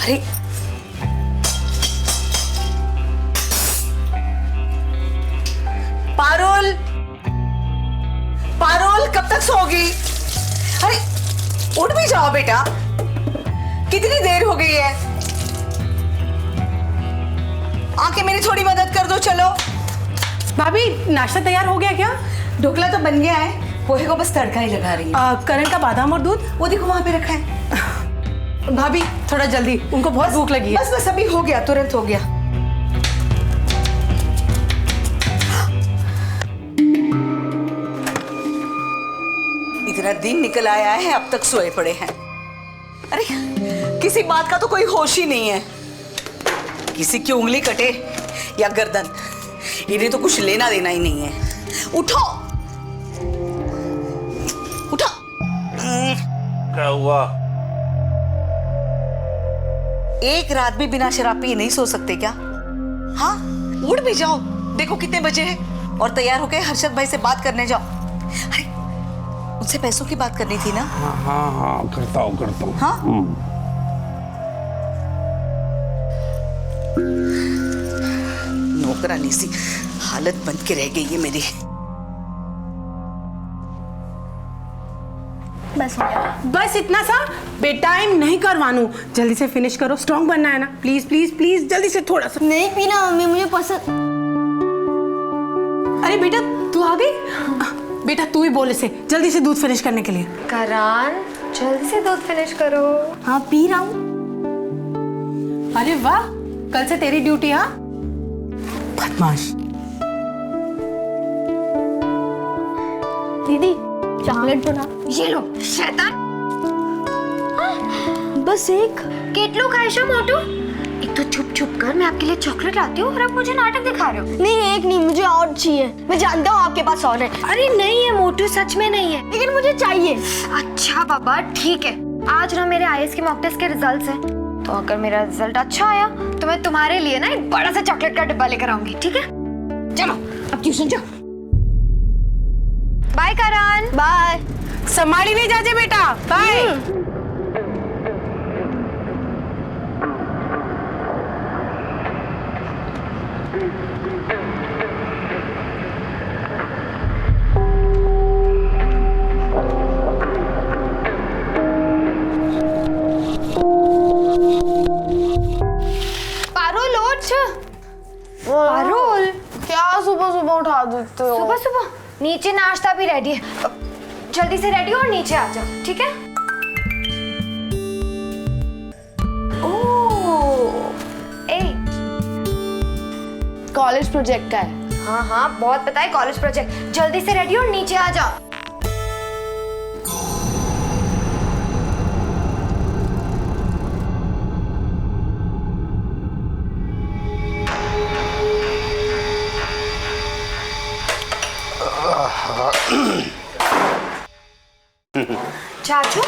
अरे पारुल, पारुल कब तक सोगी? अरे उठ भी जाओ बेटा, कितनी देर हो गई है। आके मेरी थोड़ी मदद कर दो। चलो भाभी, नाश्ता तैयार हो गया क्या? ढोकला तो बन गया है, पोहे को बस तड़का ही लगा रही है। करण का बादाम और दूध वो देखो वहां पे रखा है। भाभी थोड़ा जल्दी, उनको बहुत भूख लगी है। बस बस अभी हो गया, तुरंत हो गया। इतना दिन निकल आया है, अब तक सोए पड़े हैं। अरे किसी बात का तो कोई होश ही नहीं है। किसी की उंगली कटे या गर्दन, इन्हें तो कुछ लेना देना ही नहीं है। उठो उठो। क्या हुआ? एक रात भी बिना शराब पिए नहीं सो सकते क्या? हाँ, उठ भी जाओ। देखो कितने बजे हैं और तैयार होके हर्षद भाई से बात करने जाओ। अरे उनसे पैसों की बात करनी थी ना। हाँ हाँ हाँ, करता हूँ। हाँ नौकरानी सी हालत बन के रह गई है मेरी। बस हो गया। बस इतना सा बेटाइम नहीं करवानू, जल्दी से फिनिश करो। स्ट्रॉन्ग बनना है ना, प्लीज प्लीज प्लीज जल्दी से थोड़ा सा। नहीं पीना मम्मी, मुझे पसंद। अरे बेटा तू आ गई? बेटा तू ही बोले से जल्दी से दूध फिनिश करने के लिए। करण जल्दी से दूध फिनिश करो। हाँ पी रहा हूँ। अरे वाह, कल से तेरी ड्यूटी। हाँ बदमाश। दीदी चॉकलेट तो ना। ये लो शैतान। बस एक। केटलो खाएशा मोटू। एक तो छुप छुप कर मैं आपके लिए चॉकलेट लाती हूँ और आप मुझे नाटक दिखा रहे हो। नहीं एक नहीं, मुझे और चाहिए। मैं जानता हूँ आपके पास और है। अरे नहीं है मोटू, सच में नहीं है। लेकिन मुझे चाहिए। अच्छा बाबा ठीक है, आज ना मेरे आईएएस के मॉक टेस्ट के रिजल्ट्स हैं, तो अगर मेरा रिजल्ट अच्छा आया तो मैं तुम्हारे लिए ना एक बड़ा सा चॉकलेट का डिब्बा लेकर आऊंगी, ठीक है? चलो अब ट्यूशन जाओ। बाय करण। बाय। संभाली नहीं जाजे बेटा, बाय। पारुल उठ। पारुल क्या सुबह सुबह उठा देते हो? सुबह सुबह नीचे नाश्ता भी रेडी है, जल्दी से रेडी हो और नीचे आ जाओ, ठीक है? ओह ए कॉलेज प्रोजेक्ट का है। हाँ हाँ बहुत पता है, कॉलेज प्रोजेक्ट। जल्दी से रेडी हो और नीचे आ जाओ। चाचू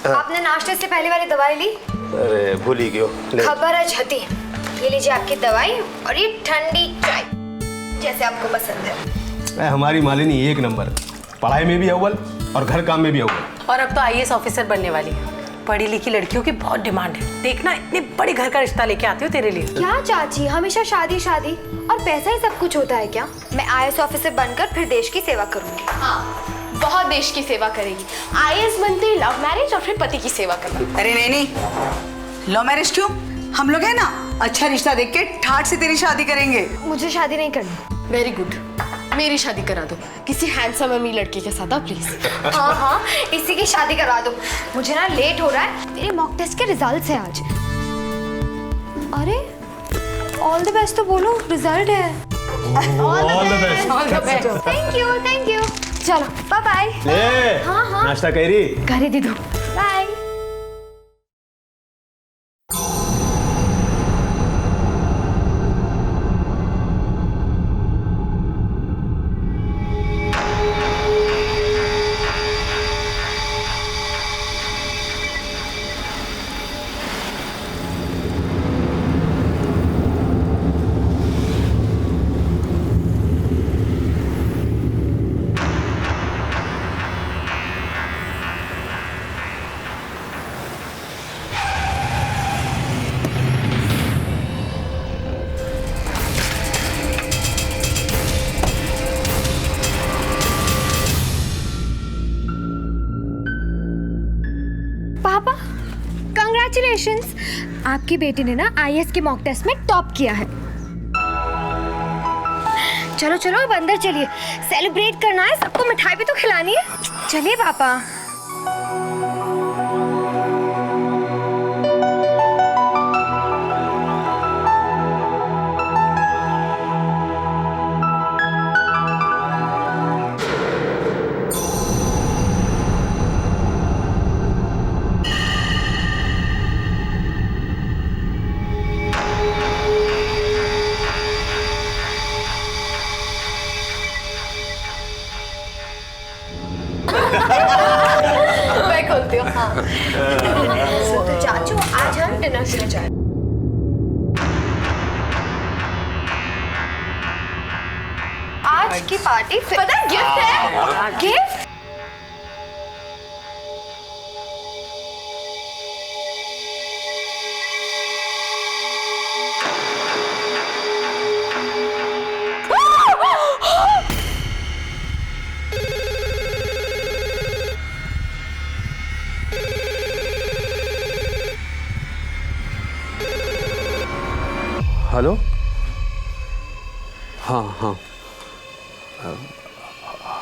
आपने नाश्ते से पहले वाली दवाई ली? अरे भूल ही क्यों? खबर है छती। ये लीजिए आपकी दवाई और ये ठंडी चाय, जैसे आपको पसंद है। हमारी मालिनी एक नंबर, पढ़ाई में भी अव्वल और घर काम में भी अव्वल। और अब तो आईएएस ऑफिसर बनने वाली है। पढ़ी लिखी लड़कियों की बहुत डिमांड है। देखना इतने बड़े घर का रिश्ता लेके आती हूँ तेरे लिए। क्या चाची हमेशा शादी शादी और पैसा ही सब कुछ होता है क्या? मैं आईएएस ऑफिसर बनकर फिर देश की सेवा करूंगी। हाँ, बहुत देश की सेवा करेगी। आईएएस बनते ही लव मैरिज और फिर पति की सेवा करना। अरे नहीं, लव मैरिज क्यों? हम लोग है ना अच्छा रिश्ता देख के ठाट से तेरी शादी करेंगे। मुझे शादी नहीं करनी। वेरी गुड, मेरी शादी करा दो किसी हैंडसम अमीर लड़के के साथ, प्लीज। हाँ हाँ इसी की शादी करवा दो। मुझे ना लेट हो रहा है, मेरे मॉक टेस्ट के रिजल्ट्स हैं आज। अरे ऑल द बेस्ट तो बोलो, रिजल्ट है। All the best. Thank you thank you. चलो बाय बाय। ले हाँ हाँ नाश्ता करी? घरे दे दो। बाय। कॉन्ग्रेचुलेशंस, आपकी बेटी ने ना आईएएस के मॉक टेस्ट में टॉप किया है। चलो चलो अब अंदर चलिए, सेलिब्रेट करना है, सबको मिठाई भी तो खिलानी है। चलिए पापा। मैं खोलती हूँ। हाँ। तो चाचू आज हम डिनर से जाए। आज की पार्टी पता है गिफ्ट है। गिफ्ट? हेलो। हाँ हाँ,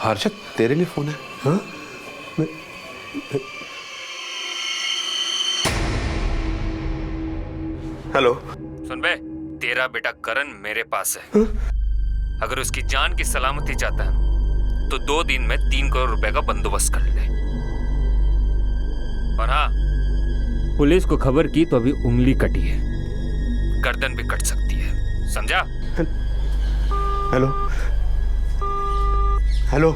हर्षद तेरे लिए फोन है। हाँ हेलो। सुन बे, तेरा बेटा करण मेरे पास है। अगर उसकी जान की सलामती चाहता है तो 2 दिन में 3 करोड़ रुपए का बंदोबस्त कर ले। और हाँ, पुलिस को खबर की तो अभी उंगली कटी है, गर्दन भी कट सकती है, समझा? Hello hello.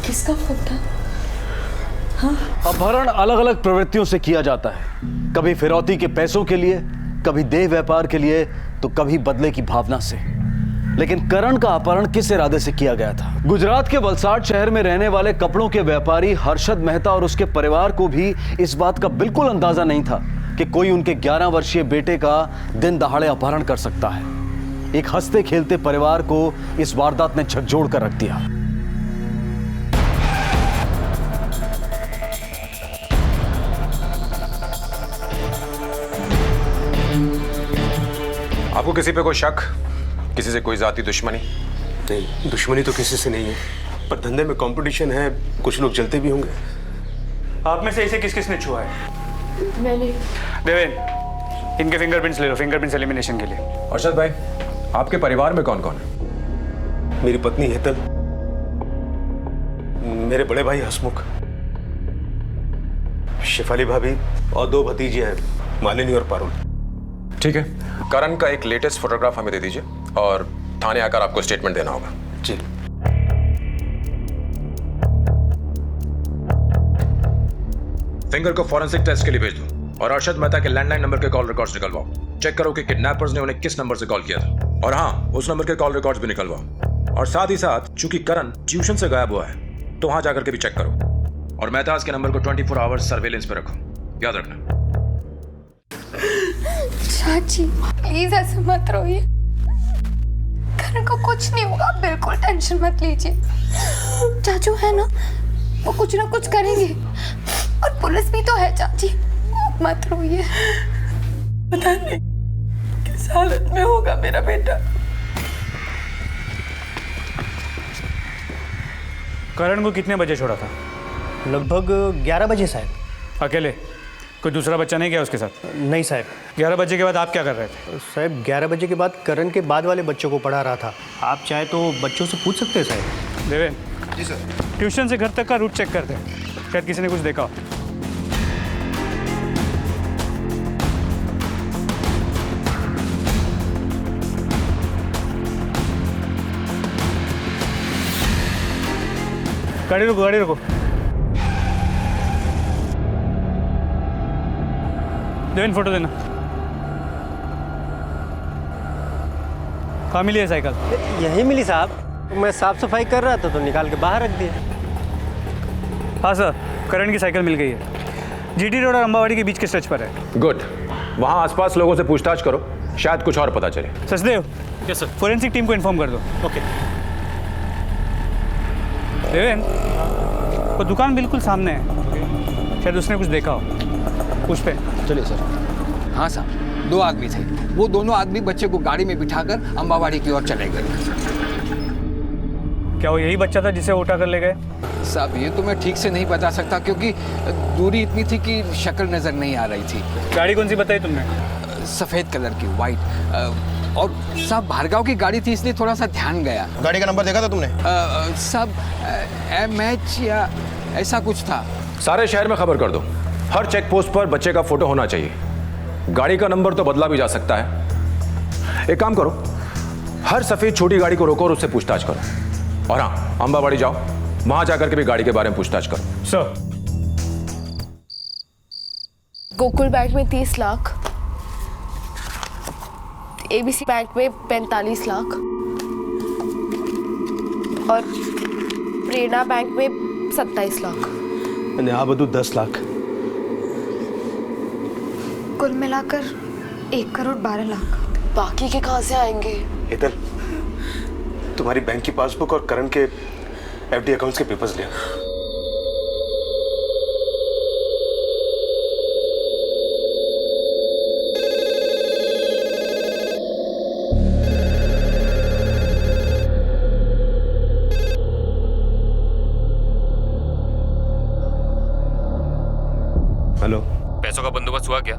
किसका फोन था? अपहरण अलग अलग प्रवृत्तियों से किया जाता है, कभी फिरौती के पैसों के लिए, कभी देह व्यापार के लिए, तो कभी बदले की भावना से। लेकिन करण का अपहरण किस इरादे से किया गया था? गुजरात के वलसाड शहर में रहने वाले कपड़ों के व्यापारी हर्षद मेहता और उसके परिवार को भी इस बात का बिल्कुल अंदाजा नहीं था कि कोई उनके 11 वर्षीय बेटे का दिन दहाड़े अपहरण कर सकता है। एक हंसते खेलते परिवार को इस वारदात ने झकझोर कर रख दिया। आपको किसी पे कोई शक, किसी से कोई जाती दुश्मनी? नहीं, दुश्मनी तो किसी से नहीं है, पर धंधे में कंपटीशन है, कुछ लोग जलते भी होंगे। आप में से इसे किस किसने छुआ है? मैंने। देवेन, इनके फिंगरप्रिंट्स ले लो, फिंगरप्रिंट्स एलिमिनेशन के लिए। अर्शद भाई, आपके परिवार में कौन कौन है? मेरी पत्नी हेतल, मेरे बड़े भाई हसमुख, शेफाली भाभी और 2 भतीजे हैं, मालिनी और पारुल। ठीक है, करण का एक लेटेस्ट फोटोग्राफ हमें दे दीजिए और थाने आकर आपको स्टेटमेंट देना होगा। जी। फिंगर को फॉरेंसिक टेस्ट के लिए भेज दो और अर्शद मेहता के लैंडलाइन नंबर के कॉल रिकॉर्ड्स निकलवाओ। चेक करो कि किडनैपर्स ने उन्हें किस नंबर से कॉल किया था, और हाँ, उस नंबर के कॉल रिकॉर्ड्स भी निकलवाओ। और साथ ही साथ चूंकि करण ट्यूशन से गायब हुआ है तो वहां जाकर के भी चेक करो, और मेहताज के नंबर को 24 आवर्स सर्वेलेंस पे रखो, याद रखना। चाची प्लीज ऐसे मत रोइए, करण को कुछ नहीं होगा, बिल्कुल टेंशन मत लीजिए। चाचू है ना, वो कुछ ना कुछ करेंगे, और पुलिस भी तो है चाची, मत रोइए। पता नहीं किस हालत में होगा मेरा बेटा। करण को कितने बजे छोड़ा था? लगभग 11 बजे साहब। अकेले? कोई दूसरा बच्चा नहीं गया उसके साथ? नहीं साहब। 11 बजे के बाद आप क्या कर रहे थे? साहब 11 बजे के बाद करण के बाद वाले बच्चों को पढ़ा रहा था। आप चाहे तो बच्चों से पूछ सकते हैं साहब। देवेन। जी सर। ट्यूशन से घर तक का रूट चेक करते हैं, शायद किसी ने कुछ देखा हो। गाड़ी रुको, गाड़ी रुको। देवेन फोटो देना। कहाँ मिली है साइकिल? यही मिली साहब, मैं साफ सफाई कर रहा था तो निकाल के बाहर रख दिया। हाँ सर, करण की साइकिल मिल गई है, जीटी रोड और अंबावाड़ी के बीच के स्ट्रेच पर है। गुड, वहाँ आसपास लोगों से पूछताछ करो, शायद कुछ और पता चले। Sachdev. Yes sir. Forensic team को इन्फॉर्म कर दो। ओके। देवेन, वो दुकान बिल्कुल सामने है, शायद उसने कुछ देखा हो। पूछते हैं। चलिए सर। हाँ साहब, 2 आदमी थे। वो दोनों आदमी बच्चे को गाड़ी में बिठाकर अम्बावाड़ी की ओर चले गए। क्या वो यही बच्चा था जिसे वो उठा कर ले गए? साहब ये तो मैं ठीक से नहीं बता सकता क्योंकि दूरी इतनी थी कि शक्ल नजर नहीं आ रही थी। गाड़ी कौन सी बताई तुमने? सफेद कलर की, वाइट। और साहब भार्गव की गाड़ी थी इसलिए थोड़ा सा ध्यान गया। गाड़ी का नंबर देखा था तुमने? साहब MH या ऐसा कुछ था। सारे शहर में खबर कर दो, हर चेक पोस्ट पर बच्चे का फोटो होना चाहिए। गाड़ी का नंबर तो बदला भी जा सकता है। एक काम करो, हर सफेद छोटी गाड़ी को रोको और उससे पूछताछ करो। और हाँ, अम्बावाड़ी जाओ, वहां जाकर के भी गाड़ी के बारे में पूछताछ करो। सर। गोकुल बैंक में 30 लाख, ABC बैंक में 45 लाख और प्रेरणा बैंक में 27 लाख। અને આ બધું 10 લાખ। कुल मिलाकर 1 करोड़ 12 लाख। बाकी के कहाँ से आएंगे? हेतल, तुम्हारी बैंक की पासबुक और करण के FD अकाउंट्स के पेपर्स लिया। हेलो, पैसों का बंदोबस्त हुआ क्या?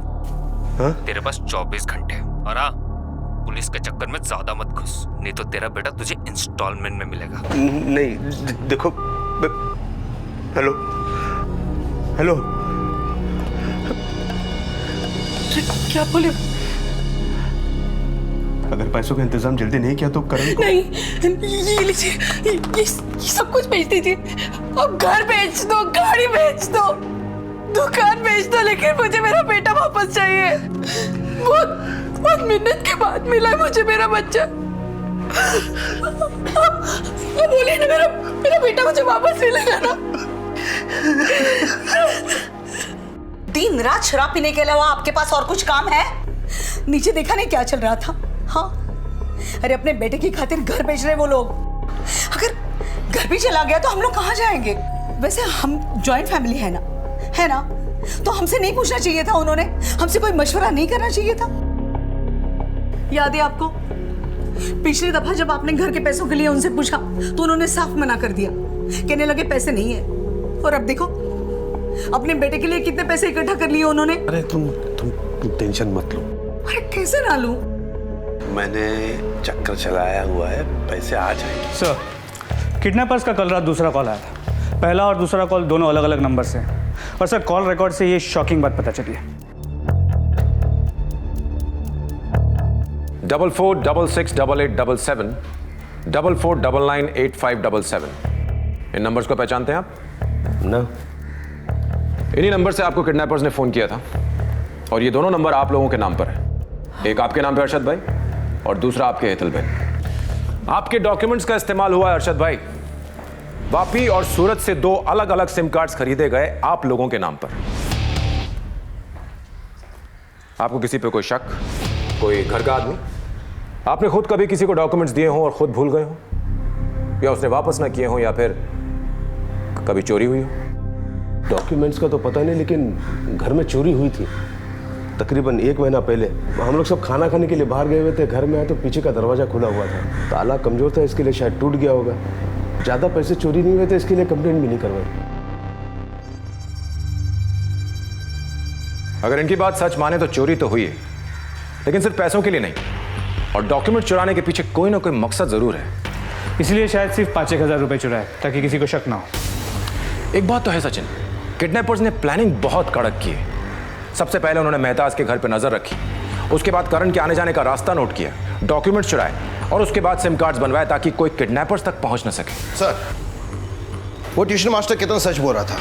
हाँ? तेरे पास 24 घंटे हैं। और हाँ, पुलिस के चक्कर में ज्यादा मत घुस, नहीं तो तेरा बेटा तुझे इंस्टॉलमेंट में मिलेगा। नहीं देखो, हेलो हेलो, क्या बोले? अगर पैसों का इंतजाम जल्दी नहीं किया तो करण को... नहीं, ये लीजिए, ये सब कुछ बेच दीजिए। अब घर बेच दो, गाड़ी बेच दो, दुकान बेच दो, लेकिन मुझे मेरा बेटा वापस चाहिए। बहुत मिन्नत के बाद मिला है मुझे मेरा बच्चा। अब बोलिए ना, मेरा बेटा मुझे वापस मिलेगा ना? दिन रात शराब पीने के अलावा आपके पास और कुछ काम है? नीचे देखा नहीं क्या चल रहा था? हाँ, अरे अपने बेटे की खातिर घर बेच रहे वो लोग। अगर घर भी चला गया तो हम लोग कहाँ जाएंगे? वैसे हम जॉइंट फैमिली है ना, तो हमसे नहीं पूछना चाहिए था उन्होंने? हमसे कोई मशवरा नहीं करना चाहिए था? याद है आपको, पिछली दफा जब आपने घर के पैसों के लिए उनसे पूछा तो उन्होंने साफ मना कर दिया, कहने लगे पैसे नहीं है। और अब देखो, अपने बेटे के लिए कितने पैसे इकट्ठा कर लिए उन्होंने। अरे तुम टेंशन मत लो। अरे कैसे ना लूं? मैंने चक्कर चलाया हुआ है, पैसे आ जाएंगे। सर, किडनैपर्स का कल रात दूसरा कॉल आया था। पहला और दूसरा कॉल दोनों अलग अलग नंबर से। और सर, कॉल रिकॉर्ड से ये शॉकिंग बात पता चली है। 44668877 44998577। इन नंबर्स को पहचानते हैं आप? ना। इन्हीं नंबर से आपको किडनैपर्स ने फोन किया था और ये दोनों नंबर आप लोगों के नाम पर है। एक आपके नाम पे अरशद भाई और दूसरा आपके हेतल भाई। आपके डॉक्यूमेंट्स का इस्तेमाल हुआ है अरशद भाई। वापी और सूरत से 2 अलग अलग सिम कार्ड्स खरीदे गए आप लोगों के नाम पर। आपको किसी पे कोई शक? कोई घर का आदमी? आपने खुद कभी किसी को डॉक्यूमेंट्स दिए हों और खुद भूल गए हो, या उसने वापस ना किए हों, या फिर कभी चोरी हुई हो? डॉक्यूमेंट्स का तो पता नहीं, लेकिन घर में चोरी हुई थी तकरीबन 1 महीना पहले। हम लोग सब खाना खाने के लिए बाहर गए हुए थे, घर में आए तो पीछे का दरवाजा खुला हुआ था। ताला कमजोर था, इसके लिए शायद टूट गया होगा। ज्यादा पैसे चोरी नहीं हुए थे, इसके लिए कंप्लेंट भी नहीं करवाई। अगर इनकी बात सच माने तो चोरी तो हुई है, लेकिन सिर्फ पैसों के लिए नहीं, और डॉक्यूमेंट चुराने के पीछे कोई ना कोई मकसद जरूर है। इसलिए शायद सिर्फ 5-1000 रुपए चुराए ताकि किसी को शक ना हो। एक बात तो है सचिन, किडनैपर्स ने प्लानिंग बहुत कड़क की है। सबसे पहले उन्होंने मेहताज के घर पर नजर रखी, उसके बाद करण के आने जाने का रास्ता नोट किया, डॉक्यूमेंट्स चुराए और उसके बाद सिम कार्ड्स बनवाए ताकि कोई किडनैपर्स तक पहुंच न सके। सर, वो ट्यूशन मास्टर कितना सच बोल रहा था।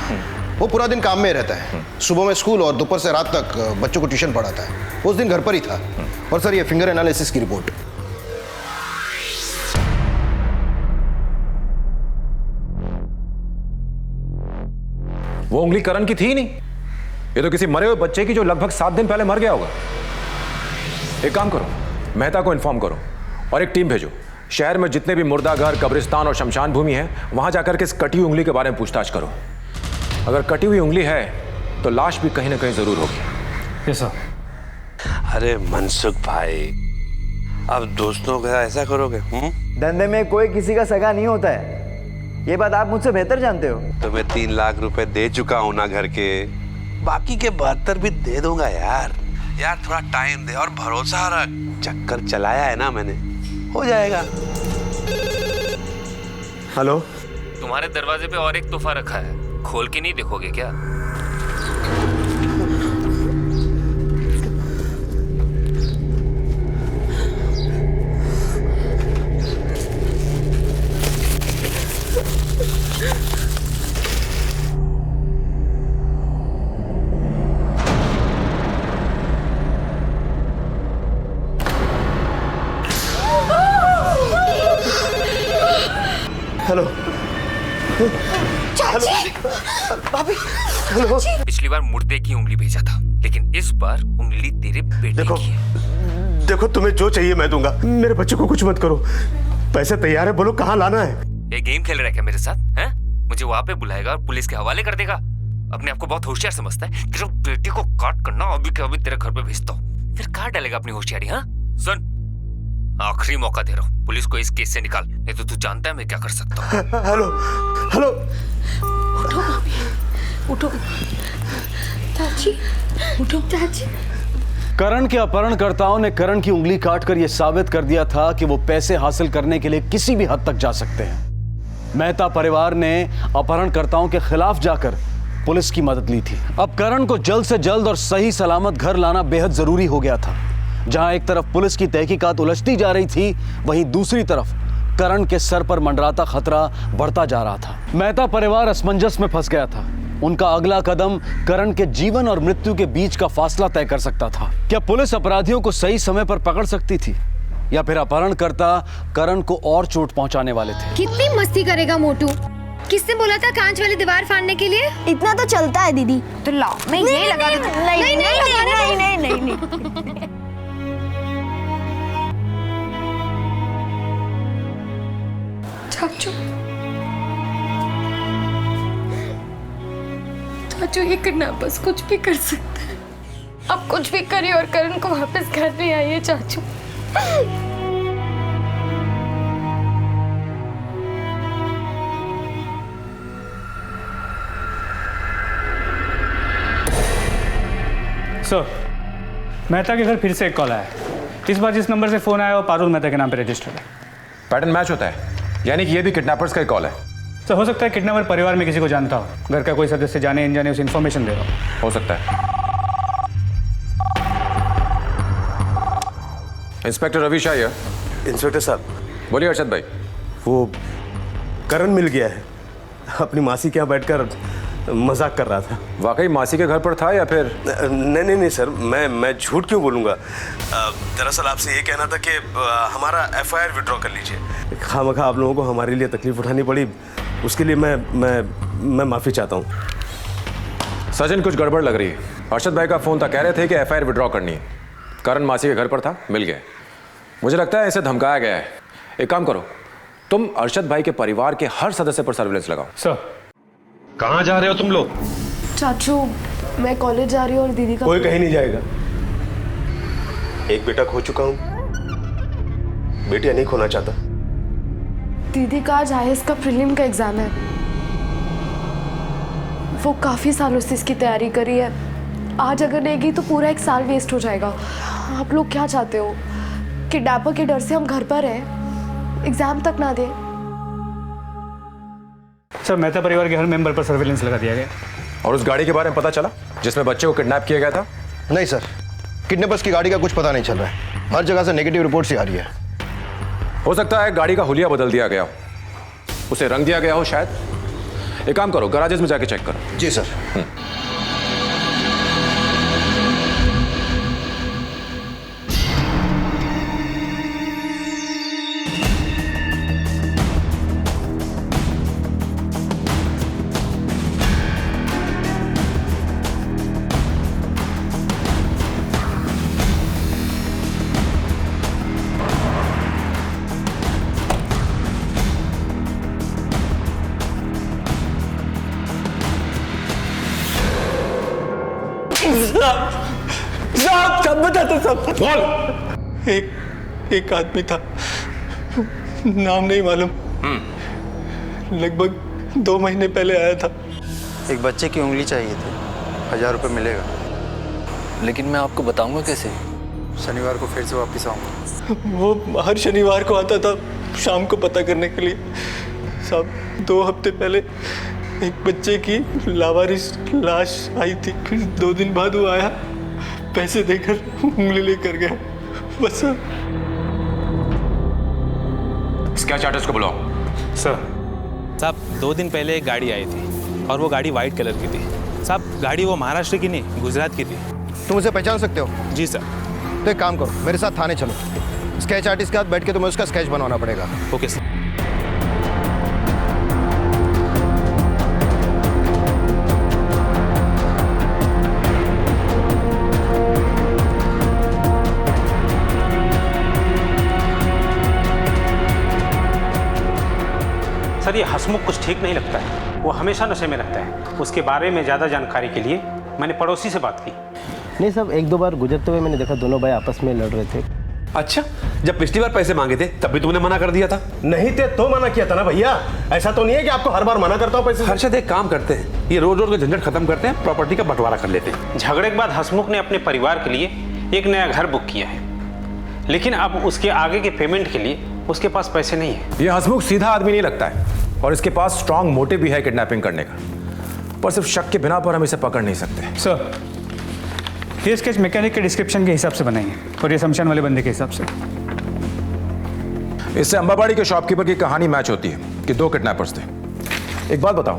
वो पूरा दिन काम में रहता है, सुबह में स्कूल और दोपहर से रात तक बच्चों को ट्यूशन पढ़ाता है। उस दिन घर पर ही था। और सर, ये फिंगर एनालिसिस की रिपोर्ट। वो उंगली करण की थी नहीं, ये तो किसी मरे हुए बच्चे की जो लगभग 7 दिन पहले मर गया होगा। एक काम करो, मेहता को इन्फॉर्म करो और एक टीम भेजो। शहर में जितने भी मुर्दा घर, कब्रिस्तान और शमशान भूमि है, वहां जाकर के इस कटी उंगली के बारे में पूछताछ करो। अगर कटी हुई उंगली है तो लाश भी कहीं ना कहीं जरूर होगी। Yes sir. अरे मनसुख भाई, अब दोस्तों का ऐसा करोगे? धंधे में कोई किसी का सगा नहीं होता है, ये बात आप मुझसे बेहतर जानते हो। तो मैं 3 लाख रुपए दे चुका हूं ना घर के, बाकी के 72 भी दे दूंगा यार। यार थोड़ा टाइम दे और भरोसा रख, चक्कर चलाया है ना मैंने, हो जाएगा। हेलो, तुम्हारे दरवाजे पे और एक तोहफा रखा है, खोल के नहीं देखोगे क्या? हेलो भाभी, पिछली बार मुर्दे की उंगली भेजा था, लेकिन इस बार उंगली तेरे बेटे की है। देखो तुम्हें जो चाहिए मैं दूंगा, मेरे बच्चे को कुछ मत करो। पैसे तैयार है, बोलो कहाँ लाना है। ये गेम खेल रहा है क्या मेरे साथ? हैं? मुझे वहां पे बुलाएगा और पुलिस के हवाले कर देगा। अपने आप को बहुत होशियार समझता है। तेरे बेटे को काट करना अभी के अभी तेरे घर पे भेजता हूँ, फिर कहाँ डालेगा अपनी होशियारी? हाँ सुन, आखिरी मौका दे रहा हूँ, पुलिस को इस केस से निकाल, नहीं तो तू जानता है मैं क्या कर सकता हूँ। हेलो हेलो, उठो भाभी, उठो चाची, उठो चाची। करण के अपहरणकर्ताओं ने करण की उंगली काटकर यह साबित कर दिया था कि वो पैसे हासिल करने के लिए किसी भी हद तक जा सकते हैं। मेहता परिवार ने अपहरणकर्ताओं के खिलाफ जाकर पुलिस की मदद ली थी। अब करण को जल्द से जल्द और सही सलामत घर लाना बेहद जरूरी हो गया था। जहां एक तरफ पुलिस की तहकीकात उलझती जा रही थी, वहीं दूसरी तरफ करण के सर पर मंडराता खतरा बढ़ता जा रहा था। मेहता परिवार असमंजस में फंस गया था। उनका अगला कदम करण के जीवन और मृत्यु के बीच का फासला तय कर सकता था। क्या पुलिस अपराधियों को सही समय पर पकड़ सकती थी, या फिर अपहरणकर्ता करण को और चोट पहुंचाने वाले थे? कितनी मस्ती करेगा मोटू? किसने बोला था कांच वाली दीवार फाड़ने के लिए? इतना तो चलता है दीदी। तो लाओ, मैं ये लगा देती हूँ। नहीं। चाचू, चाचू ये किडनैपर्स कुछ भी कर सकते हैं। आप कुछ भी करिए और करण को वापस घर ले आइए चाचू। सर, मेहता के घर फिर से एक कॉल आया। इस बार जिस नंबर से फोन आया वो पारुल मेहता के नाम पे रजिस्टर्ड है। पैटर्न मैच होता है, यानी कि ये भी किडनैपर्स का ही कॉल है। सर हो सकता है किडनैपर परिवार में किसी को जानता हो, घर का कोई सदस्य जाने अनजाने उसे इन्फॉर्मेशन दे रहा हो सकता है। Inspector Ravi Shah here. Inspector साहब। बोलिए अर्शद भाई। वो करण मिल गया है, अपनी मासी के यहाँ बैठकर मजाक कर रहा था। वाकई मासी के घर पर था या फिर? नहीं सर, मैं झूठ क्यों बोलूँगा। दरअसल आपसे ये कहना था कि हमारा FIR विड्रॉ कर लीजिए। खामखा आप लोगों को हमारे लिए तकलीफ उठानी पड़ी, उसके लिए मैं माफ़ी चाहता हूँ। सचिन कुछ गड़बड़ लग रही है। अर्शद भाई का फ़ोन था, कह रहे थे कि FIR विड्रॉ करनी है। करण मासी के घर पर था, मिल गया। मुझे लगता है इसे धमकाया गया है। एक काम करो, तुम अर्शद भाई के परिवार के हर सदस्य पर सर्विलेंस लगाओ। सर। कहाँ जा रहे हो तुम लोग? चाचू, मैं कॉलेज जा रही हूँ और दीदी का कोई कहीं नहीं जाएगा। एक बेटा खो चुका हूँ, बेटियां नहीं खोना चाहता। दीदी का आज IAS का प्रीलिम का एग्जाम है। वो काफी सालों से इसकी तैयारी करी है। आज अगर नहीं गई तो पूरा 1 साल वेस्ट हो जाएगा। आप लोग क्या चाहते हो? किडनैपर के डर से हम घर पर हैं, एग्जाम तक ना दें? सर, मेहता परिवार के हर मेंबर पर सर्विलेंस लगा दिया गया। और उस गाड़ी के बारे में पता चला जिसमें बच्चे को किडनैप किया गया था? नहीं सर, किडनैपर्स की गाड़ी का कुछ पता नहीं चल रहा है। हर जगह से नेगेटिव रिपोर्ट्स ही आ रही है। हो सकता है गाड़ी का हुलिया बदल दिया गया हो, उसे रंग दिया गया हो शायद। एक काम करो, गैराजेस में जाके चेक करो। जी सर। सब बता तो सब बोल। एक आदमी था, नाम नहीं मालूम, लगभग 2 महीने पहले आया था। एक बच्चे की उंगली चाहिए थी, 1000 रुपये मिलेगा। लेकिन मैं आपको बताऊंगा कैसे? शनिवार को फिर से वापस आऊँगा। वो हर शनिवार को आता था शाम को पता करने के लिए। साहब 2 हफ्ते पहले एक बच्चे की लावारिस लाश आई थी, फिर 2 दिन बाद वो आया, पैसे देकर उंगली लेकर गया। बस सर। स्केच आर्टिस्ट को बुलाओ। साहब 2 दिन पहले एक गाड़ी आई थी और वो गाड़ी वाइट कलर की थी। साहब गाड़ी वो महाराष्ट्र की नहीं, गुजरात की थी। तुम उसे पहचान सकते हो? जी सर। तो एक काम करो, मेरे साथ थाने चलो। स्केच आर्टिस्ट के साथ बैठ के तुम्हें उसका स्केच बनवाना पड़ेगा। Okay sir. सर ये हसमुख कुछ ठीक नहीं लगता है, वो हमेशा नशे में रहता है। उसके बारे में ज़्यादा जानकारी के लिए मैंने पड़ोसी से बात की। नहीं साहब, 1-2 बार गुजरते हुए मैंने देखा दोनों भाई आपस में लड़ रहे थे। अच्छा, जब पिछली बार पैसे मांगे थे तब भी तुमने मना कर दिया था? नहीं थे तो मना किया था ना भैया। ऐसा तो नहीं है कि आपको हर बार मना करता हूँ पैसे। हर्षद एक काम करते हैं, ये रोज रोज का झंझट खत्म करते हैं, प्रॉपर्टी का बंटवारा कर लेते हैं। झगड़े के बाद हसमुख ने अपने परिवार के लिए एक नया घर बुक किया है, लेकिन अब उसके आगे के पेमेंट के लिए उसके पास पैसे नहीं है। ये हसमुख सीधा आदमी नहीं लगता है और इसके पास स्ट्रांग मोटिव भी है किडनैपिंग करने का, पर सिर्फ शक के बिना पर हम इसे पकड़ नहीं सकते। सर ये स्केच मैकेनिक के डिस्क्रिप्शन के हिसाब से बनाई है और ये शमशान वाले बंदे के हिसाब से। इससे अंबाबाड़ी के शॉपकीपर की कहानी मैच होती है कि 2 किडनैपर्स थे। एक बात बताओ,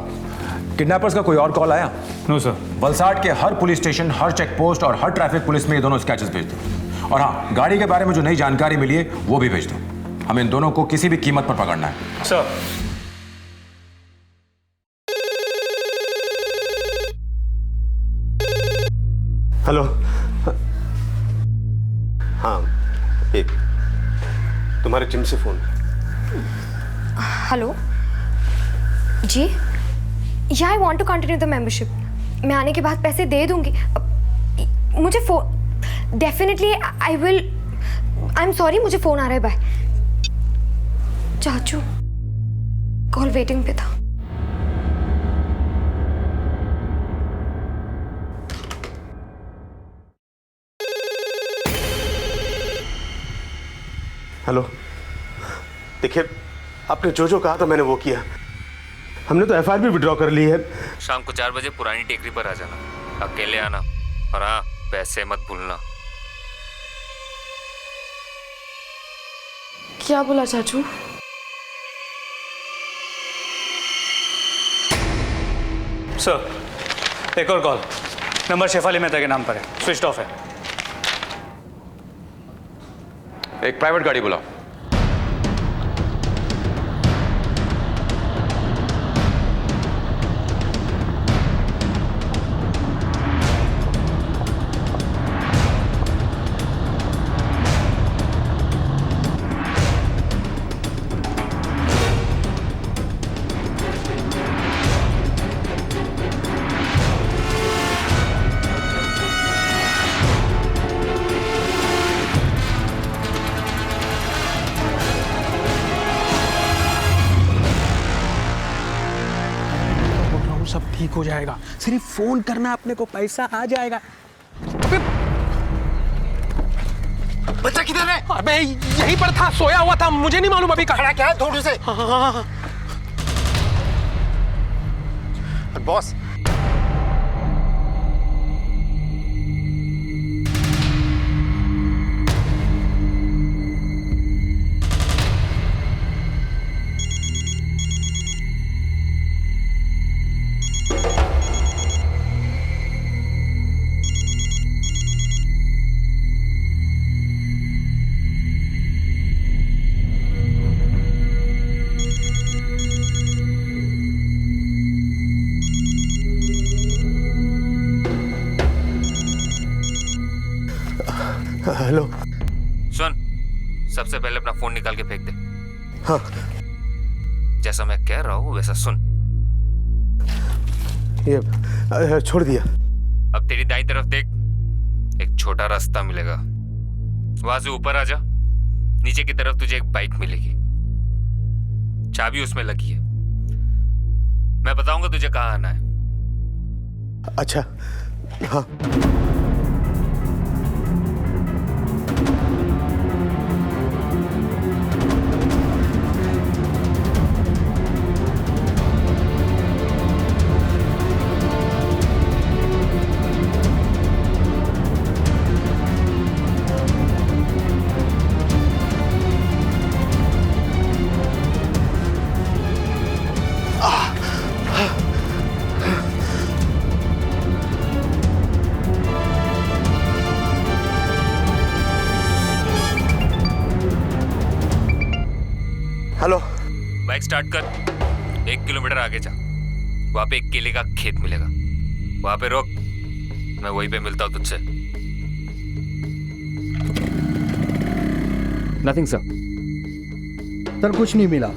किडनैपर्स का कोई और कॉल आया? No sir. वलसाड के हर पुलिस स्टेशन, हर चेक पोस्ट और हर ट्रैफिक पुलिस में ये दोनों स्केचेस भेज दो। और हाँ, गाड़ी के बारे में जो नई जानकारी मिली है वो भी भेज दो। हमें इन दोनों को किसी भी कीमत पर पकड़ना है। सर। हेलो। हाँ, एक तुम्हारे जिम से phone. Hello ji, yeah I want to continue the membership. मैं आने के बाद पैसे दे दूंगी। मुझे phone definitely I will. I am sorry, मुझे फोन आ रहा है। बाय। चाचू कॉल वेटिंग पे था। हेलो, देखिए आपने जो कहा था मैंने वो किया। हमने तो एफआईआर भी विड्रॉ कर ली है। शाम को 4 बजे पुरानी टेकरी पर आ जाना, अकेले आना, और हाँ पैसे मत भूलना। क्या बोला चाचू? सर एक और कॉल, नंबर शेफाली मेहता के नाम पर है, स्विच ऑफ है। एक प्राइवेट गाड़ी बुलाओ। सब ठीक हो जाएगा, सिर्फ फोन करना, अपने को पैसा आ जाएगा। बच्चा किधर है? अबे यहीं पर था, सोया हुआ था, मुझे नहीं मालूम अभी कहाँ। क्या है थोड़ी से? हाँ। Boss, hello. सुन, सबसे पहले अपना फोन निकाल के फेंक दे। हाँ। जैसा मैं कह रहा हूँ वैसा सुन। ये छोड़ दिया। अब तेरी दाईं तरफ देख, एक छोटा रास्ता मिलेगा। वहां से ऊपर आ जा, नीचे की तरफ तुझे एक बाइक मिलेगी, चाबी उसमें लगी है। मैं बताऊंगा तुझे कहाँ आना है। अच्छा, हाँ। हेलो, बाइक स्टार्ट कर, 1 किलोमीटर आगे जा, वहां पे एक केले का खेत मिलेगा, वहां पे रोक, मैं वहीं पे मिलता हूँ तुझसे। Nothing sir. सर कुछ नहीं मिला।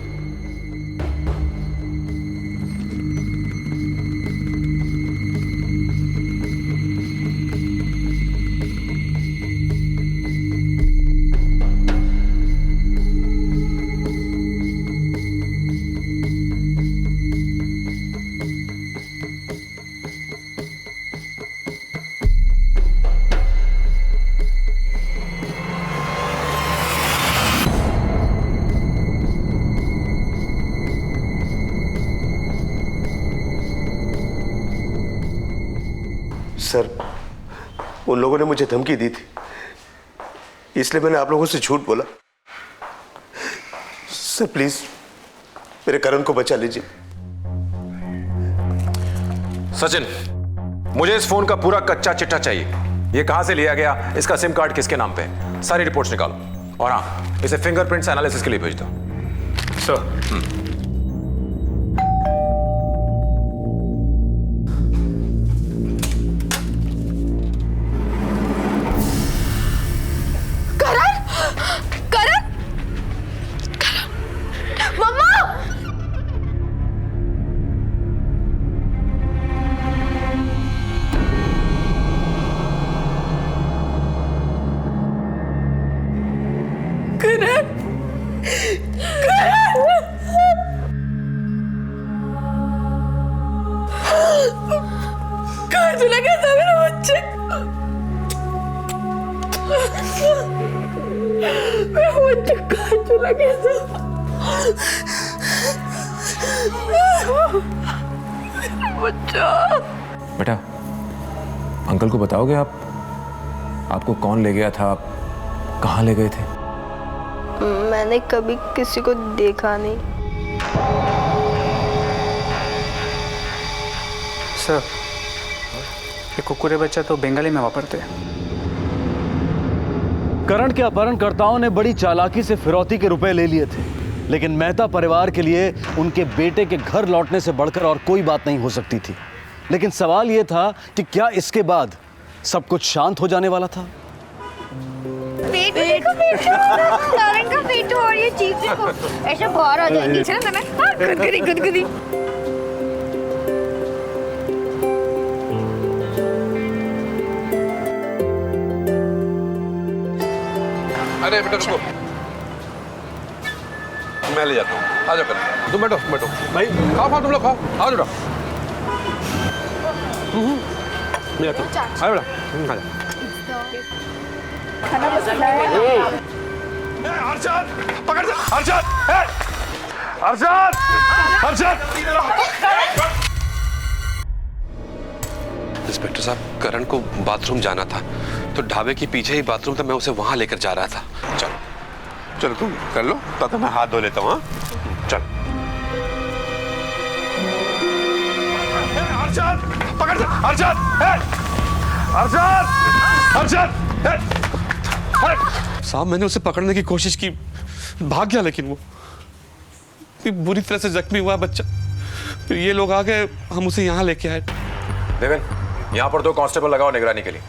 सर, उन लोगों ने मुझे धमकी दी थी, इसलिए मैंने आप लोगों से झूठ बोला। सर प्लीज मेरे करण को बचा लीजिए। सचिन, मुझे इस फोन का पूरा कच्चा चिट्ठा चाहिए। ये कहां से लिया गया, इसका सिम कार्ड किसके नाम पे है, सारी रिपोर्ट्स निकालो। और हाँ, इसे फिंगरप्रिंट्स एनालिसिस के लिए भेज दो। सर। बेटा, अंकल को बताओगे आप, आपको कौन ले गया था, कहाँ ले गए थे? मैंने कभी किसी को देखा नहीं। सर, ये कुकुरे बच्चा तो बंगाली में वापरते हैं। करण के अपहरणकर्ताओं ने बड़ी चालाकी से फिरौती के रुपए ले लिए थे, लेकिन मेहता परिवार के लिए उनके बेटे के घर लौटने से बढ़कर और कोई बात नहीं हो सकती थी। लेकिन सवाल यह था कि क्या इसके बाद सब कुछ शांत हो जाने वाला था? करण का पेट और ये चीख देखो, ऐसे बाहर आ जाएंगे। चल ना, गुदगुदी गुदगुदी। अरे बेटा रुको, मैं ले जाता हूँ। आ जाओ करण, तुम बैठो बैठो। भाई खाओ तुम लोग खाओ, आओ बेटा। मैं जाता हूँ, आ बेटा, आ जा। अर्शद, पकड़ जा, अर्शद, अर्शद, अर्शद। इंस्पेक्टर साहब, करण को बाथरूम जाना था, तो ढाबे के पीछे ही बाथरूम था, मैं उसे वहां लेकर जा रहा था। चलो चलो तुम कर लो, तब मैं हाथ धो लेता हूँ। चल। अर्शद, पकड़ जा, अर्शद, अर्शद, अर्शद। साहब, मैंने उसे पकड़ने की कोशिश की, भाग गया, लेकिन वो बुरी तरह से जख्मी हुआ बच्चा। फिर ये लोग आ गए, हम उसे यहाँ लेके आए। देवेन, यहाँ पर 2 कांस्टेबल लगाओ निगरानी के लिए।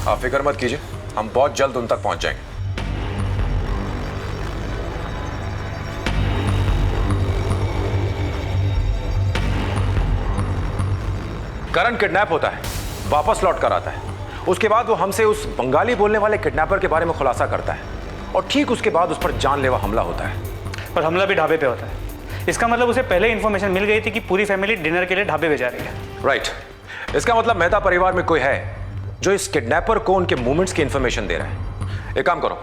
आप फिक्र मत कीजिए, हम बहुत जल्द उन तक पहुंच जाएंगे। करण किडनैप होता है, वापस लौट कर आता है। उसके बाद वो हमसे उस बंगाली बोलने वाले किडनैपर के बारे में खुलासा करता है और ठीक उसके बाद उस पर जानलेवा हमला होता है। और हमला भी ढाबे पे होता है। इसका मतलब उसे पहले इन्फॉर्मेशन मिल गई थी कि पूरी फैमिली डिनर के लिए ढाबे पे जा रही है। राइट। इसका मतलब मेहता परिवार में कोई है जो इस किडनैपर को उनके मूवमेंट्स की इंफॉर्मेशन दे रहा है। एक काम करो,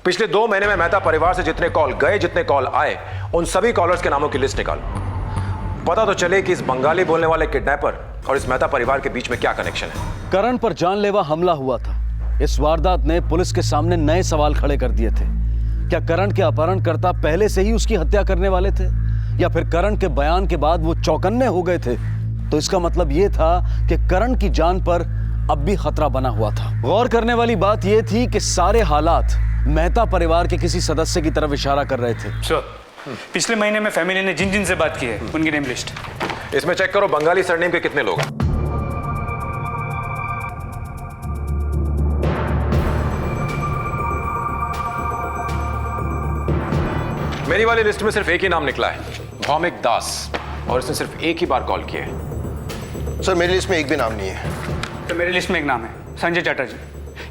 पिछले 2 महीने में मेहता परिवार से जितने कॉल गए, जितने कॉल आए, उन सभी कॉलर्स के नामों की लिस्ट निकालो। पता तो चले कि इस बंगाली बोलने वाले किडनैपर और इस मेहता परिवार के बीच में क्या कनेक्शन है। करण पर जानलेवा हमला हुआ था। इस वारदात ने पुलिस के सामने नए सवाल खड़े कर दिए थे। क्या करण के अपहरणकर्ता पहले से ही उसकी हत्या करने वाले थे, या फिर करण के बयान के बाद वो चौकन्ने हो गए थे? तो इसका मतलब ये था कि करण की जान पर अब भी खतरा बना हुआ था। गौर करने वाली बात यह थी कि सारे हालात मेहता परिवार के किसी सदस्य की तरफ इशारा कर रहे थे। सर, पिछले महीने में फैमिली ने जिन जिन से बात की है उनकी नेम लिस्ट इसमें चेक करो, बंगाली सरनेम के कितने लोग हैं। मेरी वाली लिस्ट में सिर्फ एक ही नाम निकला है, भौमिक दास, और इसने सिर्फ एक ही बार कॉल किया है। सर मेरी लिस्ट में एक भी नाम नहीं है। तो मेरी लिस्ट में एक नाम है, संजय चैटर्जी।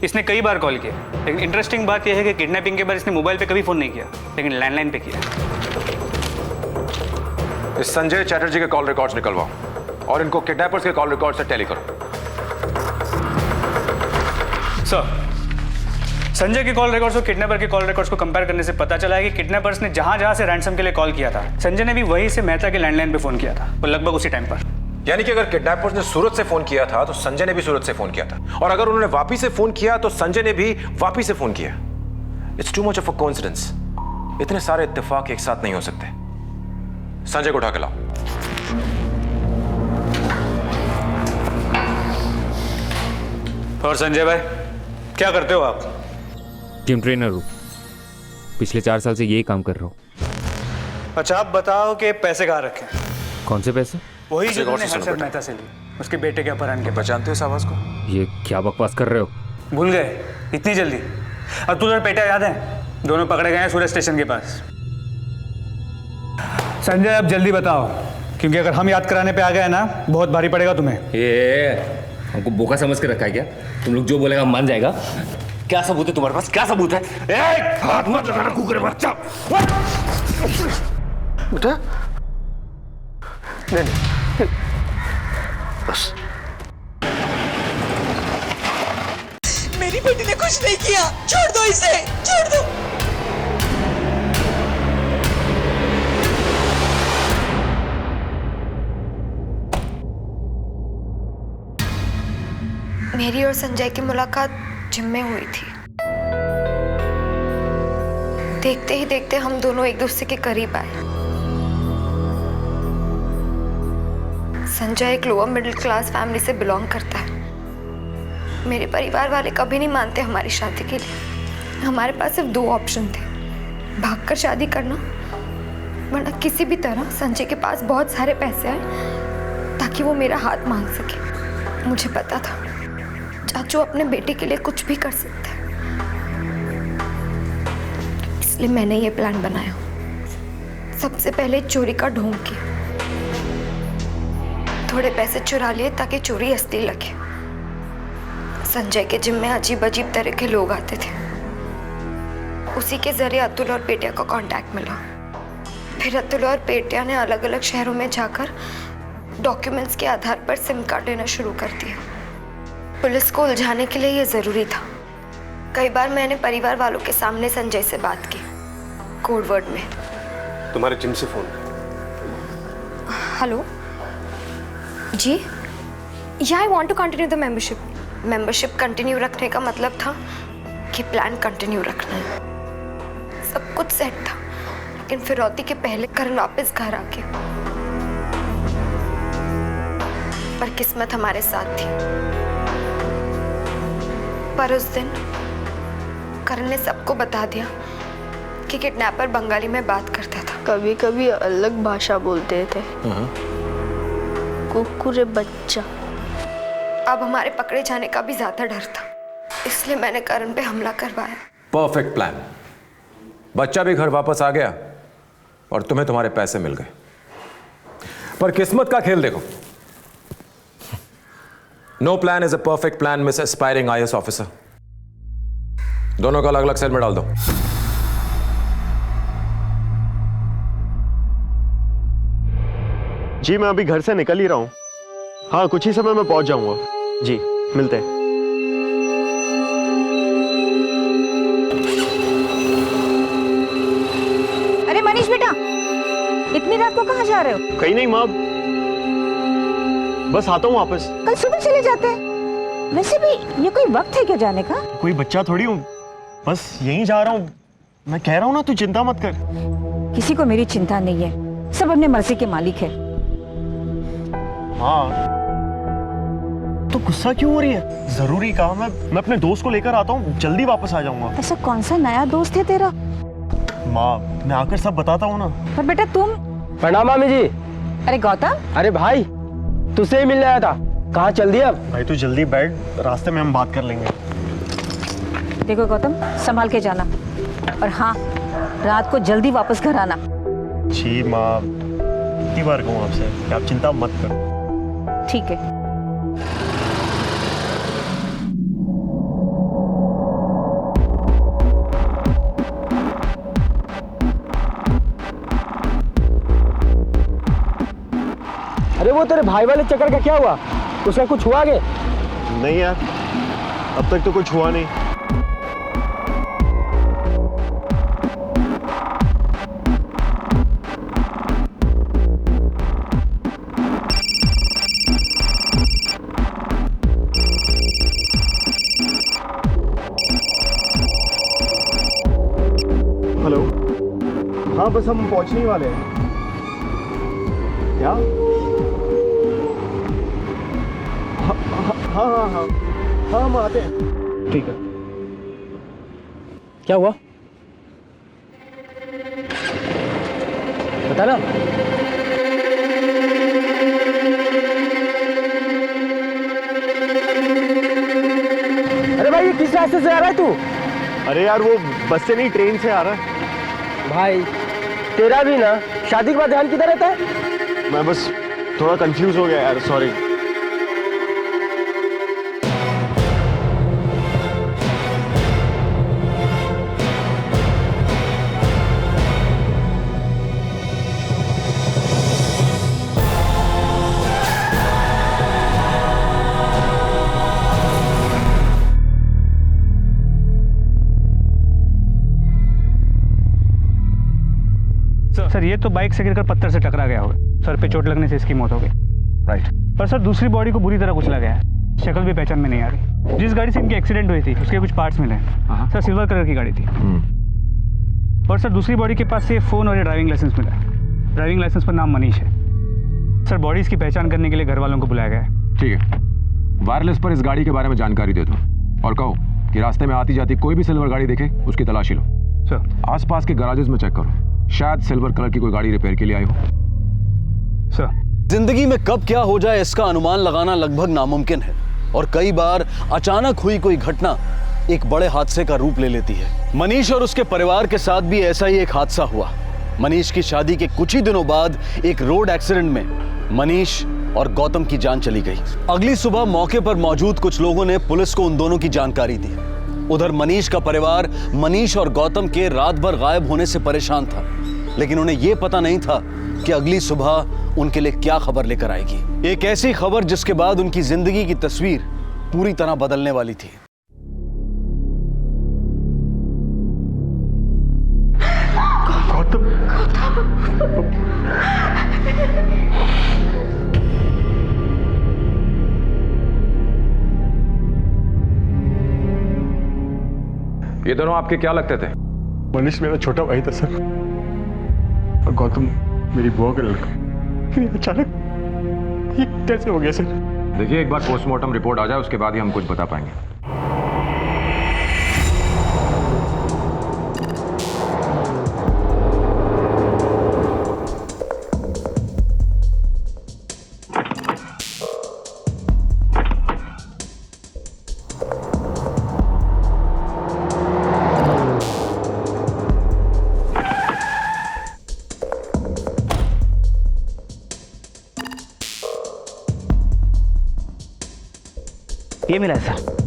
इसने कई बार कॉल किया, लेकिन इंटरेस्टिंग बात यह है कि किडनैपिंग के बाद इसने मोबाइल पे कभी फोन नहीं किया, लेकिन लैंडलाइन पे किया। इस संजय चैटर्जी के कॉल रिकॉर्ड्स निकलवाओ और इनको किडनैपर्स के कॉल रिकॉर्ड से टैली करो। सर, संजय के कॉल रिकॉर्ड्स और किडनैपर के कॉल रिकॉर्ड्स को कंपेयर करने से पता चला है कि किडनैपर्स ने जहां से रैंसम के लिए कॉल किया था, संजय ने भी वहीं से मेहता के लैंडलाइन पे फोन किया था, और लगभग उसी टाइम पर। यानी कि अगर किडनैपर्स ने सूरत से फोन किया था तो संजय ने भी सूरत से फोन किया था, और अगर उन्होंने वापी से फोन किया तो संजय ने भी वापी से फोन किया। It's too much of a coincidence. इतने सारे इत्तेफाक एक साथ नहीं हो सकते। संजय को उठा के लाओ। और संजय भाई, क्या करते हो आप? जिम ट्रेनर हूँ, पिछले 4 साल से यही काम कर रहा हूँ। अच्छा, आप बताओ कि पैसे कहाँ रखे? कौन से पैसे? वही जो तुमने हर्षद मेहता से लिए, उसके बेटे के अपहरण के। पहचानते हो इस आवाज को? ये क्या बकवास कर रहे हो? भूल गए इतनी जल्दी? अब तुझे बेटा याद है? दोनों पकड़े गए हैं सूरत स्टेशन के पास। संजय, अब जल्दी बताओ, क्योंकि अगर हम याद कराने पे आ गए ना, बहुत भारी पड़ेगा तुम्हें। ये हमको बोका समझ के रखा है क्या? तुम लोग जो बोलेगा मान जाएगा। क्या सबूत है तुम्हारे पास? क्या सबूत है? हाथ मत लगाना कुकुरे बच्चा। बेटा नहीं, बस। मेरी बेटी ने कुछ नहीं किया, छोड़ दो इसे, छोड़ दो। मेरी और संजय की मुलाकात जिम में हुई थी। देखते ही देखते हम दोनों एक दूसरे के करीब आए। संजय एक लोअर मिडिल क्लास फैमिली से बिलोंग करता है। मेरे परिवार वाले कभी नहीं मानते हमारी शादी के लिए। हमारे पास सिर्फ 2 ऑप्शन थे, भागकर शादी करना, वरना किसी भी तरह संजय के पास बहुत सारे पैसे आए ताकि वो मेरा हाथ मांग सके। मुझे पता था चाचू अपने बेटे के लिए कुछ भी कर सकते हैं, इसलिए मैंने ये प्लान बनाया। सबसे पहले चोरी का ढोंग किया, थोड़े पैसे चुरा लिए ताकि चोरी असली लगे। संजय के जिम में अजीब अजीब तरह के लोग आते थे, उसी के जरिए अतुल और पेटिया का कांटेक्ट मिला। फिर अतुल और पेटिया ने अलग अलग शहरों में जाकर डॉक्यूमेंट्स के आधार पर सिम कार्ड लेना शुरू कर दिया। पुलिस को उलझाने के लिए ये जरूरी था। कई बार मैंने परिवार वालों के सामने संजय से बात की, कोड वर्ड में। तुम्हारे जिम से phone. Hello ji, yeah I want to continue the membership. Membership continue रखने का मतलब था कि प्लान कंटिन्यू रखना है। सब कुछ सेट था, लेकिन फिरौती के पहले करण वापस घर आ गया। पर किस्मत हमारे साथ थी। पर उस दिन करण ने सबको बता दिया कि किडनैपर बंगाली में बात करता था। कभी कभी अलग भाषा बोलते थे, कुकुरे बच्चा। अब हमारे पकड़े जाने का भी ज्यादा डर था, इसलिए मैंने करण पे हमला करवाया। Perfect plan. बच्चा भी घर वापस आ गया और तुम्हें तुम्हारे पैसे मिल गए। पर किस्मत का खेल देखो, no plan is a perfect plan miss aspiring IAS officer. दोनों को अलग अलग सेल में डाल दो। जी मैं अभी घर से निकल ही रहा हूँ। हाँ कुछ ही समय में पहुंच जाऊंगा। जी मिलते हैं। अरे मनीष बेटा, इतनी रात को कहाँ जा रहे हो? कहीं नहीं माँ, बस आता हूँ वापस। कल सुबह चले जाते हैं। वैसे भी ये कोई वक्त है क्या जाने का? कोई बच्चा थोड़ी हूँ, बस यहीं जा रहा हूँ। मैं कह रहा हूँ ना, तू चिंता मत कर। किसी को मेरी चिंता नहीं है, सब अपने मर्जी के मालिक है। हाँ तो गुस्सा क्यों हो रही है? जरूरी कहा मैं अपने दोस्त को लेकर आता हूँ, जल्दी वापस आ जाऊंगा। ऐसा कौन सा नया दोस्त है तेरा? माँ मैं आकर सब बताता हूँ ना। पर बेटा तुम। प्रणाम मामी जी। अरे गौतम। अरे भाई तुझसे ही मिलने आया था, कहाँ चल दिया? भाई तू जल्दी बैठ, रास्ते में हम बात कर लेंगे। देखो गौतम, संभाल के जाना, और हाँ रात को जल्दी वापस घर आना। जी माँ, कितनी बार कहूँ आपसे कि आप चिंता मत करो। ठीक है। अरे वो तेरे भाई वाले चक्कर का क्या हुआ? उसका कुछ हुआ क्या? नहीं यार, अब तक तो कुछ हुआ नहीं। हेलो, हाँ बस हम पहुंचने ही वाले हैं। क्या? हाँ हाँ हाँ हाँ हम आते हैं। ठीक है। क्या हुआ बता ना। अरे भाई ये किस रास्ते से आ रहा है तू? अरे यार वो बस से नहीं, ट्रेन से आ रहा है। भाई तेरा भी ना शादी के बाद ध्यान किधर रहता है? मैं बस थोड़ा कंफ्यूज हो गया यार, सॉरी। सर ये तो बाइक से गिरकर पत्थर से टकरा गया होगा, सर पे चोट लगने से इसकी मौत हो गई। राइट। पर सर दूसरी बॉडी को बुरी तरह कुचला गया है, शक्ल भी पहचान में नहीं आ रही। जिस गाड़ी से इनकी एक्सीडेंट हुई थी उसके कुछ पार्ट्स मिले हैं सर, सिल्वर कलर की गाड़ी थी। और सर दूसरी बॉडी के पास से फ़ोन और ये ड्राइविंग लाइसेंस मिला है। ड्राइविंग लाइसेंस पर नाम मनीष है। सर बॉडीज़ की पहचान करने के लिए घर वालों को बुलाया गया है। ठीक है, वायरलेस पर इस गाड़ी के बारे में जानकारी दे दो और कहो कि रास्ते में आती जाती कोई भी सिल्वर गाड़ी देखे उसकी तलाशी लो। सर आसपास के गैराजेस में चेक करो, शायद सिल्वर कलर की कोई गाड़ी रिपेयर के लिए आई हो। सर जिंदगी में कब क्या हो जाए इसका अनुमान लगाना लगभग नामुमकिन है, और कई बार अचानक हुई कोई घटना एक बड़े हादसे का रूप ले लेती है। मनीष और उसके परिवार के साथ भी ऐसा ही एक हादसा हुआ। मनीष की शादी के कुछ ही दिनों बाद एक रोड एक्सीडेंट में मनीष और गौतम की जान चली गई। अगली सुबह मौके पर मौजूद कुछ लोगों ने पुलिस को उन दोनों की जानकारी दी। उधर मनीष का परिवार मनीष और गौतम के रात भर गायब होने से परेशान था, लेकिन उन्हें यह पता नहीं था कि अगली सुबह उनके लिए क्या खबर लेकर आएगी। एक ऐसी खबर जिसके बाद उनकी जिंदगी की तस्वीर पूरी तरह बदलने वाली थी। ये दोनों आपके क्या लगते थे? मनीष मेरा छोटा भाई था सर, और गौतम मेरी बुआ का लड़का। अचानक ये कैसे हो गया सर? देखिए एक बार पोस्टमार्टम रिपोर्ट आ जाए उसके बाद ही हम कुछ बता पाएंगे। ये मिला है सर।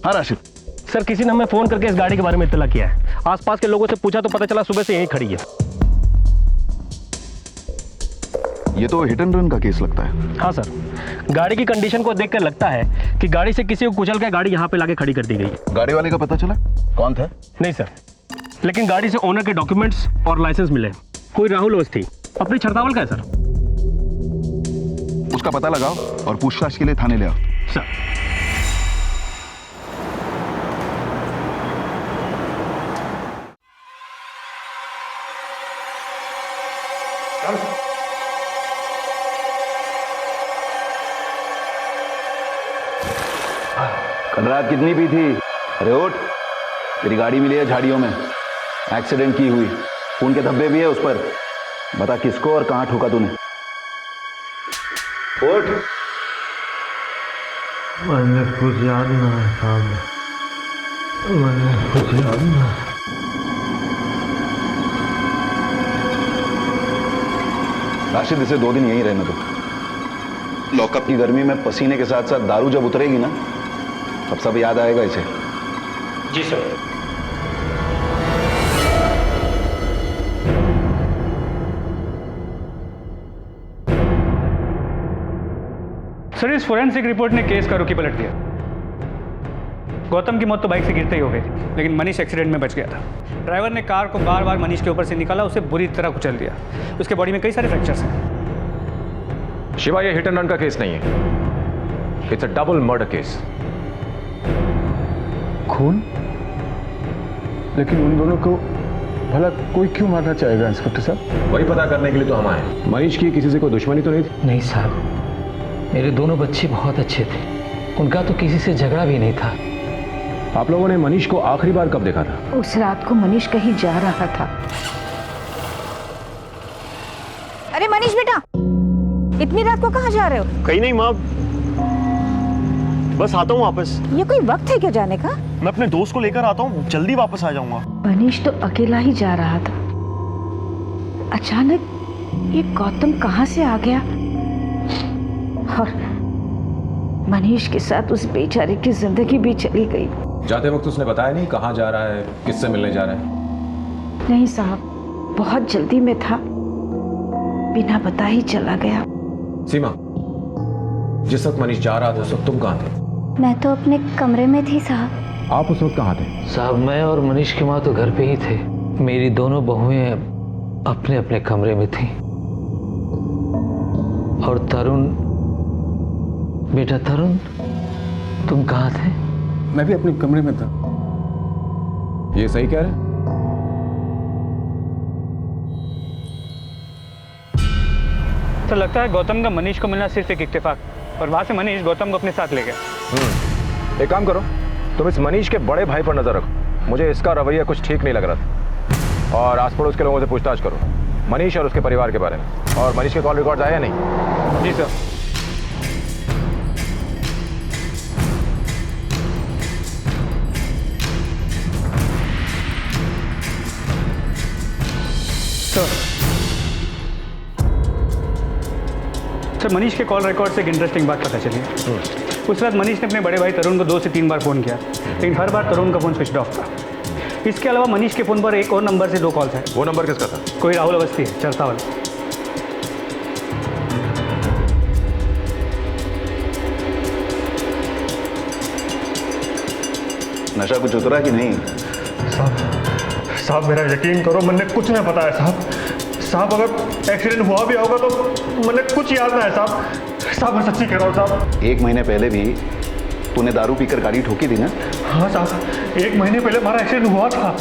हाँ राशिद, सर किसी ने हमें फोन करके इस गाड़ी के बारे में इत्तला किया है। आसपास के लोगों से पूछा तो पता चला सुबह से यहीं खड़ी है। ये तो हिट एंड रन का केस लगता है। हाँ सर, गाड़ी की कंडीशन को देखकर लगता है कि गाड़ी से किसी को कुचल कर गाड़ी यहाँ पे लाके खड़ी कर दी गई। गाड़ी वाले का पता चला कौन था? नहीं सर, लेकिन गाड़ी से ओनर के डॉक्यूमेंट्स और लाइसेंस मिले। कोई राहुल अवस्थी, अपनी छरतावल का है सर। उसका पता लगाओ और पूछताछ के लिए थाने ले आओ। सर। कल रात कितनी पी थी? अरे उठ, तेरी गाड़ी मिली है झाड़ियों में, एक्सीडेंट की हुई, खून के धब्बे भी है उस पर। बता किसको और कहां ठोका तूने? उठ। मैंने कुछ याद ना है साहब, मैंने कुछ याद ना। राशिद, इसे 2 दिन यहीं रहने दो। लॉकअप की गर्मी में पसीने के साथ साथ दारू जब उतरेगी ना, तब सब याद आएगा इसे। जी सर। सर, इस फोरेंसिक रिपोर्ट ने केस का रुखी पलट दिया। गौतम की मौत तो बाइक से गिरते ही हो गई थी, लेकिन मनीष एक्सीडेंट में बच गया था। ड्राइवर ने कार को बार बार मनीष के ऊपर से निकाला, उसे बुरी तरह कुचल दिया। उसके बॉडी में कई सारे फ्रैक्चर्स हैं। शिवा, ये हिट एंड रन का केस नहीं है, it's a double murder case. खून? लेकिन उन दोनों को भला कोई क्यों मारना चाहेगा इंस्पेक्टर साहब? वही पता करने के लिए तो हम आए। मनीष की किसी से कोई दुश्मनी तो नहीं थी? नहीं साहब, मेरे दोनों बच्चे बहुत अच्छे थे, उनका तो किसी से झगड़ा भी नहीं था। आप लोगों ने मनीष को आखिरी बार कब देखा था? उस रात को मनीष कहीं जा रहा था। अरे मनीष बेटा, इतनी रात को कहाँ जा रहे हो? कहीं नहीं माँ, बस आता हूँ वापस। ये कोई वक्त है क्या जाने का? मैं अपने दोस्त को लेकर आता हूँ, जल्दी वापस आ जाऊंगा। मनीष तो अकेला ही जा रहा था, अचानक ये गौतम कहाँ से आ गया और मनीष के साथ उस बेचारे की जिंदगी भी चली गई। जाते वक्त उसने बताया नहीं कहाँ जा रहा है, किससे मिलने जा रहा है? नहीं साहब, बहुत जल्दी में था, बिना बताए ही चला गया। सीमा, जिस वक्त मनीष जा रहा था उस वक्त तुम कहाँ थे? मैं तो अपने कमरे में थी साहब। आप उस वक्त कहाँ थे? साहब, मैं और मनीष की माँ तो घर पे ही थे। मेरी दोनों बहुएं अपने अपने कमरे में थी। और तरुण, बेटा तरुण, तुम कहाँ थे? मैं भी अपने कमरे में था। ये सही कह रहे? तो लगता है गौतम का मनीष को मिलना सिर्फ एक इत्तेफाक, और वहां से मनीष गौतम को अपने साथ ले गया। एक काम करो, तुम इस मनीष के बड़े भाई पर नजर रखो। मुझे इसका रवैया कुछ ठीक नहीं लग रहा था। और आस पड़ोस के लोगों से पूछताछ करो मनीष और उसके परिवार के बारे में। और मनीष के कॉल रिकॉर्ड आया नहीं? जी सर। सर, मनीष के कॉल रिकॉर्ड से एक इंटरेस्टिंग बात पता चली। उस रात मनीष ने अपने बड़े भाई तरुण को 2 से 3 बार फ़ोन किया, लेकिन हर बार तरुण का फ़ोन स्विच ऑफ था। इसके अलावा मनीष के फ़ोन पर एक और नंबर से 2 कॉल्स हैं। वो नंबर किसका था? कोई राहुल अवस्थी है, चरसावल। नशा कुछ उतरा कि नहीं? साहब मेरा यकीन करो, मैंने कुछ नहीं पता है साहब। साहब अगर एक्सीडेंट हुआ भी होगा तो मैंने कुछ याद ना है साहब। साहब मैं सच्ची कह रहा हूँ साहब। 1 महीने पहले भी तूने दारू पीकर गाड़ी ठोकी थी ना? हाँ साहब, 1 महीने पहले हमारा एक्सीडेंट हुआ था,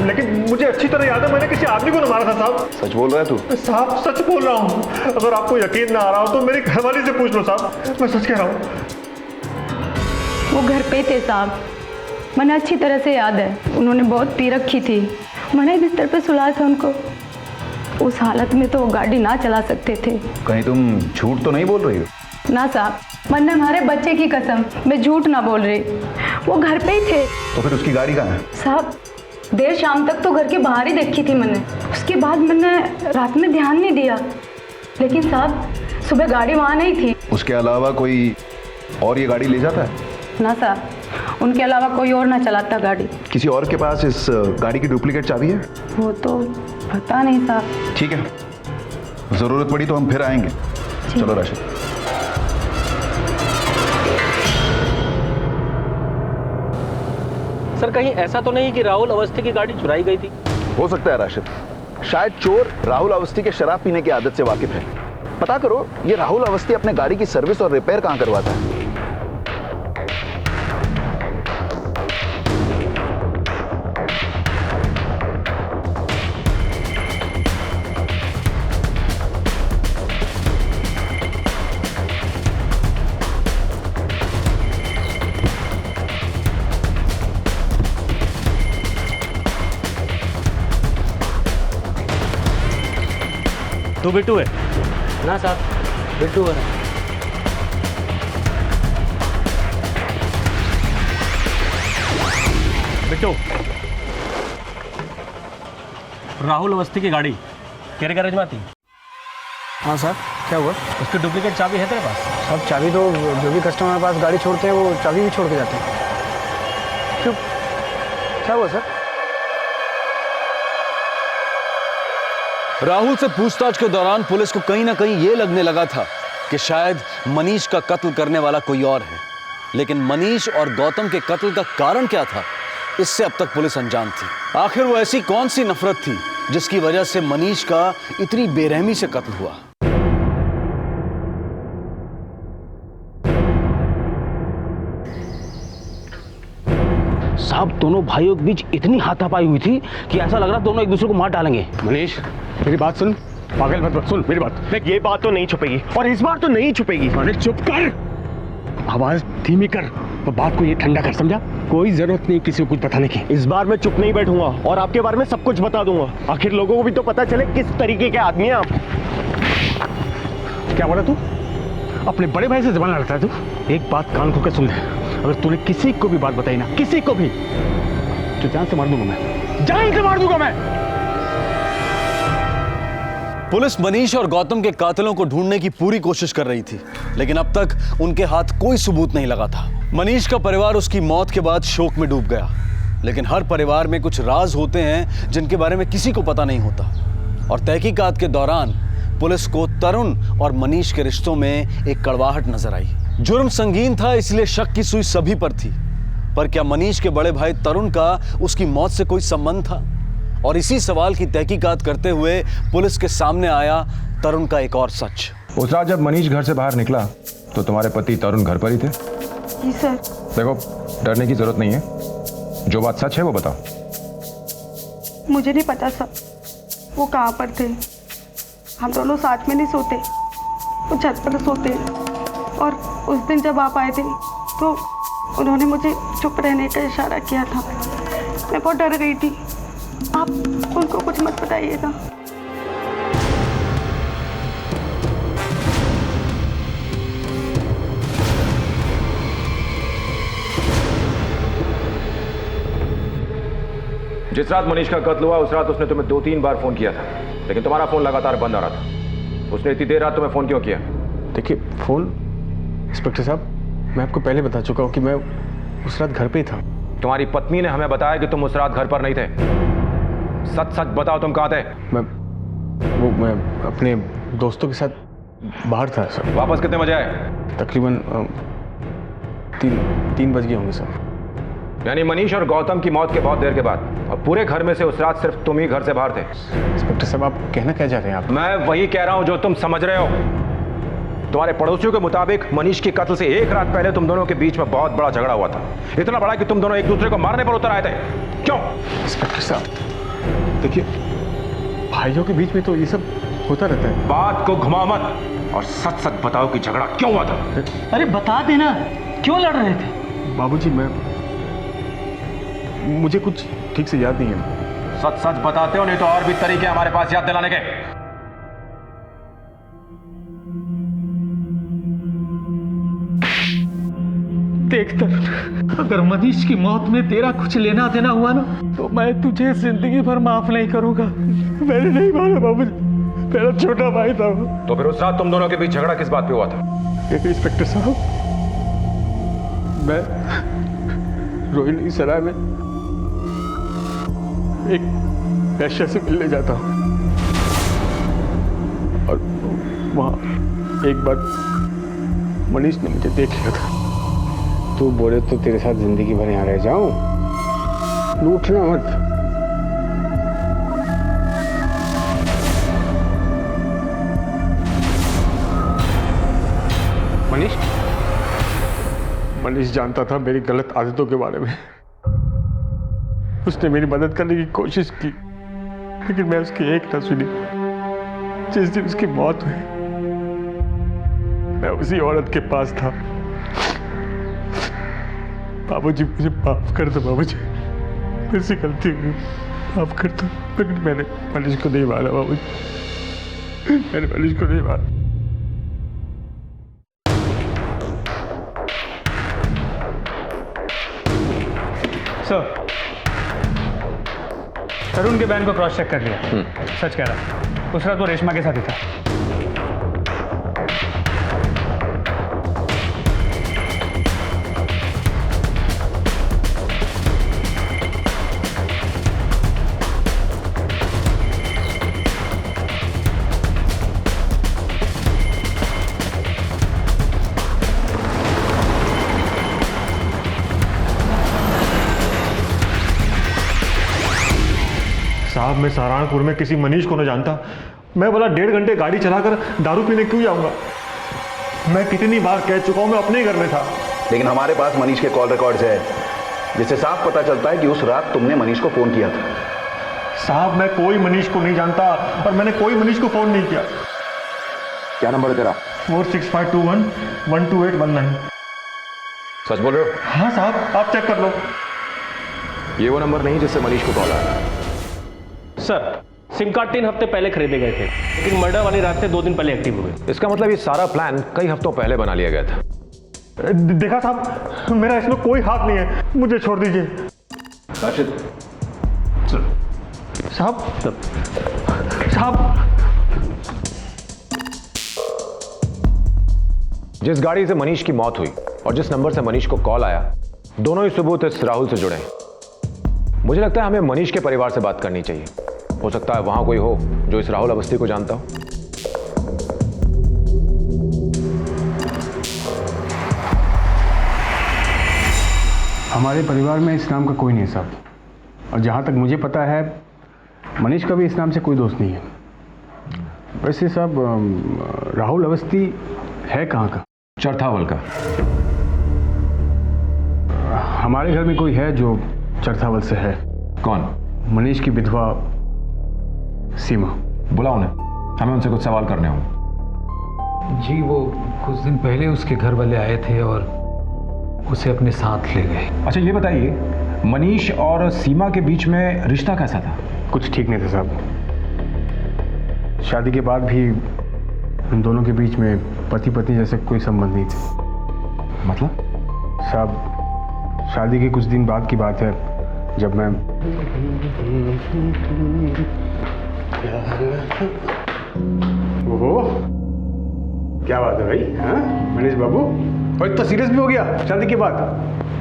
लेकिन मुझे अच्छी तरह याद है मैंने किसी आदमी को न मारा था साहब। सच बोल रहा है तू? साहब सच बोल रहा हूँ। अगर आपको यकीन ना आ रहा हो तो मेरी घरवाली से पूछ लो साहब, मैं सच कह रहा हूँ। वो घर पे थे साहब, मैंने अच्छी तरह से याद है। उन्होंने बहुत पी रखी थी, मैंने बिस्तर पे सुलाया था उनको। उस हालत में तो वो गाड़ी ना चला सकते थे। कहीं तुम झूठ तो नहीं बोल रही हो? ना साहब, मैंने हमारे बच्चे की कसम, मैं झूठ ना बोल रही। वो घर पे ही थे। तो फिर उसकी गाड़ी कहाँ है? साहब देर शाम तक तो घर के बाहर ही देखी थी मैंने। उसके बाद मैंने रात में ध्यान नहीं दिया, लेकिन साहब सुबह गाड़ी वहाँ नहीं थी। उसके अलावा कोई और ये गाड़ी ले जाता है? ना साहब, उनके अलावा कोई और ना चलाता गाड़ी। किसी और के पास इस गाड़ी की डुप्लीकेट चाबी है? वो तो पता नहीं साहब। ठीक है, जरूरत पड़ी तो हम फिर आएंगे। चलो राशिद। सर कहीं ऐसा तो नहीं कि राहुल अवस्थी की गाड़ी चुराई गई थी? हो सकता है राशिद, शायद चोर राहुल अवस्थी के शराब पीने की आदत से वाकिफ है। पता करो ये राहुल अवस्थी अपने गाड़ी की सर्विस और रिपेयर कहाँ करवाता है। तू बिट्टू है ना साहब? बिट्टू है। बिट्टू, राहुल अवस्थी की गाड़ी तेरे गैरेज में आती? हाँ सर, क्या हुआ? उसकी डुप्लीकेट चाबी है तेरे पास? सब चाबी तो जो भी कस्टमर के पास गाड़ी छोड़ते हैं वो चाबी भी छोड़ के जाते हैं। क्यों, क्या हुआ सर? राहुल से पूछताछ के दौरान पुलिस को कहीं ना कहीं यह लगने लगा था कि शायद मनीष का कत्ल करने वाला कोई और है, लेकिन मनीष और गौतम के कत्ल का कारण क्या था, इससे अब तक पुलिस अनजान थी। आखिर वो ऐसी कौन सी नफरत थी जिसकी वजह से मनीष का इतनी बेरहमी से कत्ल हुआ? साहब दोनों भाइयों के बीच इतनी हाथापाई हुई थी कि ऐसा लग रहा दोनों एक दूसरे को मार डालेंगे। मनीष मेरी बात सुन, पागल मत सुन मेरी बात। देख ये बात तो नहीं छुपेगी और इस बार तो नहीं छुपेगी। अरे चुप कर, आवाज धीमी कर और बात को ये ठंडा कर, समझा? कोई जरूरत नहीं किसी को कुछ बताने की। इस बार मैं चुप नहीं बैठूंगा और आपके बारे में सब कुछ बता दूंगा। आखिर लोगों को भी तो पता चले किस तरीके के आदमी हैं आप। क्या बोला तू? अपने बड़े भाई से जबान लड़ता है तू? एक बात कान खोल के सुन ले, अगर तूने किसी को भी बात बताई ना, किसी को भी, तो जान से मार दूंगा मैं, जान से मार दूंगा मैं। पुलिस मनीष और गौतम के कातिलों को ढूंढने की पूरी कोशिश कर रही थी, लेकिन अब तक उनके हाथ कोई सबूत नहीं लगा था। मनीष का परिवार उसकी मौत के बाद शोक में डूब गया, लेकिन हर परिवार में कुछ राज होते हैं जिनके बारे में किसी को पता नहीं होता। और तहकीकात के दौरान पुलिस को तरुण और मनीष के रिश्तों में एक कड़वाहट नजर आई। जुर्म संगीन था, इसलिए शक की सुई सभी पर थी, पर क्या मनीष के बड़े भाई तरुण का उसकी मौत से कोई संबंध था? और इसी सवाल की तहकीकात करते हुए पुलिस के सामने आया तरुण का एक और सच। उस रात जब मनीष घर से बाहर निकला तो तुम्हारे पति तरुण घर पर ही थे? जी सर। देखो डरने की जरूरत नहीं है, जो बात सच है वो बताओ। मुझे नहीं पता सर, वो कहाँ पर थे। हम दोनों साथ में नहीं सोते, वो छत पर सोते। और उस दिन जब आप आए थे तो उन्होंने मुझे चुप रहने का इशारा किया था। मैं बहुत डर गई थी। आप उनको कुछ मत बताइएगा। जिस रात मनीष का कत्ल हुआ उस रात उसने तुम्हें 2-3 बार फोन किया था, लेकिन तुम्हारा फोन लगातार बंद आ रहा था। उसने इतनी देर रात तुम्हें फोन क्यों किया? देखिए फोन, इंस्पेक्टर साहब मैं आपको पहले बता चुका हूँ कि मैं उस रात घर पे ही था। तुम्हारी पत्नी ने हमें बताया कि तुम उस रात घर पर नहीं थे। सच सच बताओ तुम कहाँ थे? मैं अपने दोस्तों के साथ बाहर था सर। वापस कितने बजे आए? तकरीबन 3 बज गए होंगे सर। यानी मनीष और गौतम की मौत के बहुत देर के बाद, और पूरे घर में से उस रात सिर्फ तुम ही घर से बाहर थे। इंस्पेक्टर साहब आप कहना क्या चाह रहे हैं? आप मैं वही कह रहा हूं जो तुम समझ रहे हो। तुम्हारे पड़ोसियों के मुताबिक मनीष के कत्ल से 1 रात पहले तुम दोनों के बीच में बहुत बड़ा झगड़ा हुआ था, इतना बड़ा कि तुम दोनों एक दूसरे को मारने पर उतर आए थे। क्यों? इंस्पेक्टर साहब देखिए, भाइयों के बीच में तो ये सब होता रहता है। बात को घुमाओ मत और सच सच बताओ कि झगड़ा क्यों हुआ था। अरे बता देना, क्यों लड़ रहे थे? बाबूजी मुझे कुछ ठीक से याद नहीं है। सच सच बताते हो, नहीं तो और भी तरीके हमारे पास याद दिलाने के। देख तरुण, अगर मनीष की मौत में तेरा कुछ लेना देना हुआ ना, तो मैं तुझे जिंदगी भर माफ नहीं करूंगा। मैंने नहीं मारा बाबूजी, मेरा छोटा भाई था वो। तो फिर उस रात तुम दोनों के बीच झगड़ा किस बात पे हुआ था? इंस्पेक्टर साहब, मैं रोहिणी सराय में एक वैश्या से मिलने जाता हूँ और वहाँ एक बार मनीष ने मुझे देख लिया था। तू बोले तो तेरे साथ जिंदगी भर यहाँ रह जाऊं, लूटना मत। मनीष जानता था मेरी गलत आदतों के बारे में। उसने मेरी मदद करने की कोशिश की, लेकिन मैं उसकी एक न सुनी। जिस दिन उसकी मौत हुई, मैं उसी औरत के पास था। बाबूजी, मुझे माफ कर दो बाबूजी, मेरे से गलती हुई, माफ कर दो। लेकिन मैंने मनीष को नहीं मारा बाबूजी, मैंने मनीष को नहीं मारा। सर, तरुण के बहन को क्रॉस चेक कर लिया। सच कह रहा, उस रात वो रेशमा के साथ ही था। साहब, मैं सहारनपुर में किसी मनीष को न जानता। मैं बोला 1.5 घंटे गाड़ी चलाकर दारू पीने क्यों जाऊंगा? मैं कितनी बार कह चुका हूं मैं अपने ही घर में था। लेकिन हमारे पास मनीष के कॉल रिकॉर्ड्स है, जिससे साफ पता चलता है कि उस रात तुमने मनीष को फोन किया था। साहब, मैं कोई मनीष को नहीं जानता और मैंने कोई मनीष को फोन नहीं किया। क्या नंबर है तेरा? 4652112819। सच बोल रहे हो? हाँ साहब, आप चेक कर लो। ये वो नंबर नहीं जिससे मनीष को कॉल आया। सर, सिम कार्ड 3 हफ्ते पहले खरीदे गए थे, लेकिन मर्डर वाली रात से 2 दिन पहले एक्टिव हुए। इसका मतलब ये सारा प्लान कई हफ्तों पहले बना लिया गया था। देखा साहब, मेरा इसमें कोई हाथ नहीं है, मुझे छोड़ दीजिए। राशिद, साहब, साहब, जिस गाड़ी से मनीष की मौत हुई और जिस नंबर से मनीष को कॉल आया, दोनों ही सबूत इस राहुल से जुड़े हैं। मुझे लगता है हमें मनीष के परिवार से बात करनी चाहिए। हो सकता है वहां कोई हो जो इस राहुल अवस्थी को जानता हो। हमारे परिवार में इस नाम का कोई नहीं साहब, और जहाँ तक मुझे पता है मनीष का भी इस नाम से कोई दोस्त नहीं है। वैसे साहब, राहुल अवस्थी है कहाँ का? चरथावल का। हमारे घर में कोई है जो चरथावल से है। कौन? मनीष की विधवा सीमा। बुलाओ उन्हें, हमें उनसे कुछ सवाल करने होंगे। जी, वो कुछ दिन पहले उसके घर वाले आए थे और उसे अपने साथ ले गए। अच्छा, ये बताइए, मनीष और सीमा के बीच में रिश्ता कैसा था? कुछ ठीक नहीं था साहब। शादी के बाद भी उन दोनों के बीच में पति पत्नी जैसे कोई संबंध नहीं थे। मतलब? साहब, शादी के कुछ दिन बाद की बात है, जब मैं ओहो, क्या बात है भाई? हाँ मनीष बाबू, और इतना सीरियस भी हो गया शादी के बाद?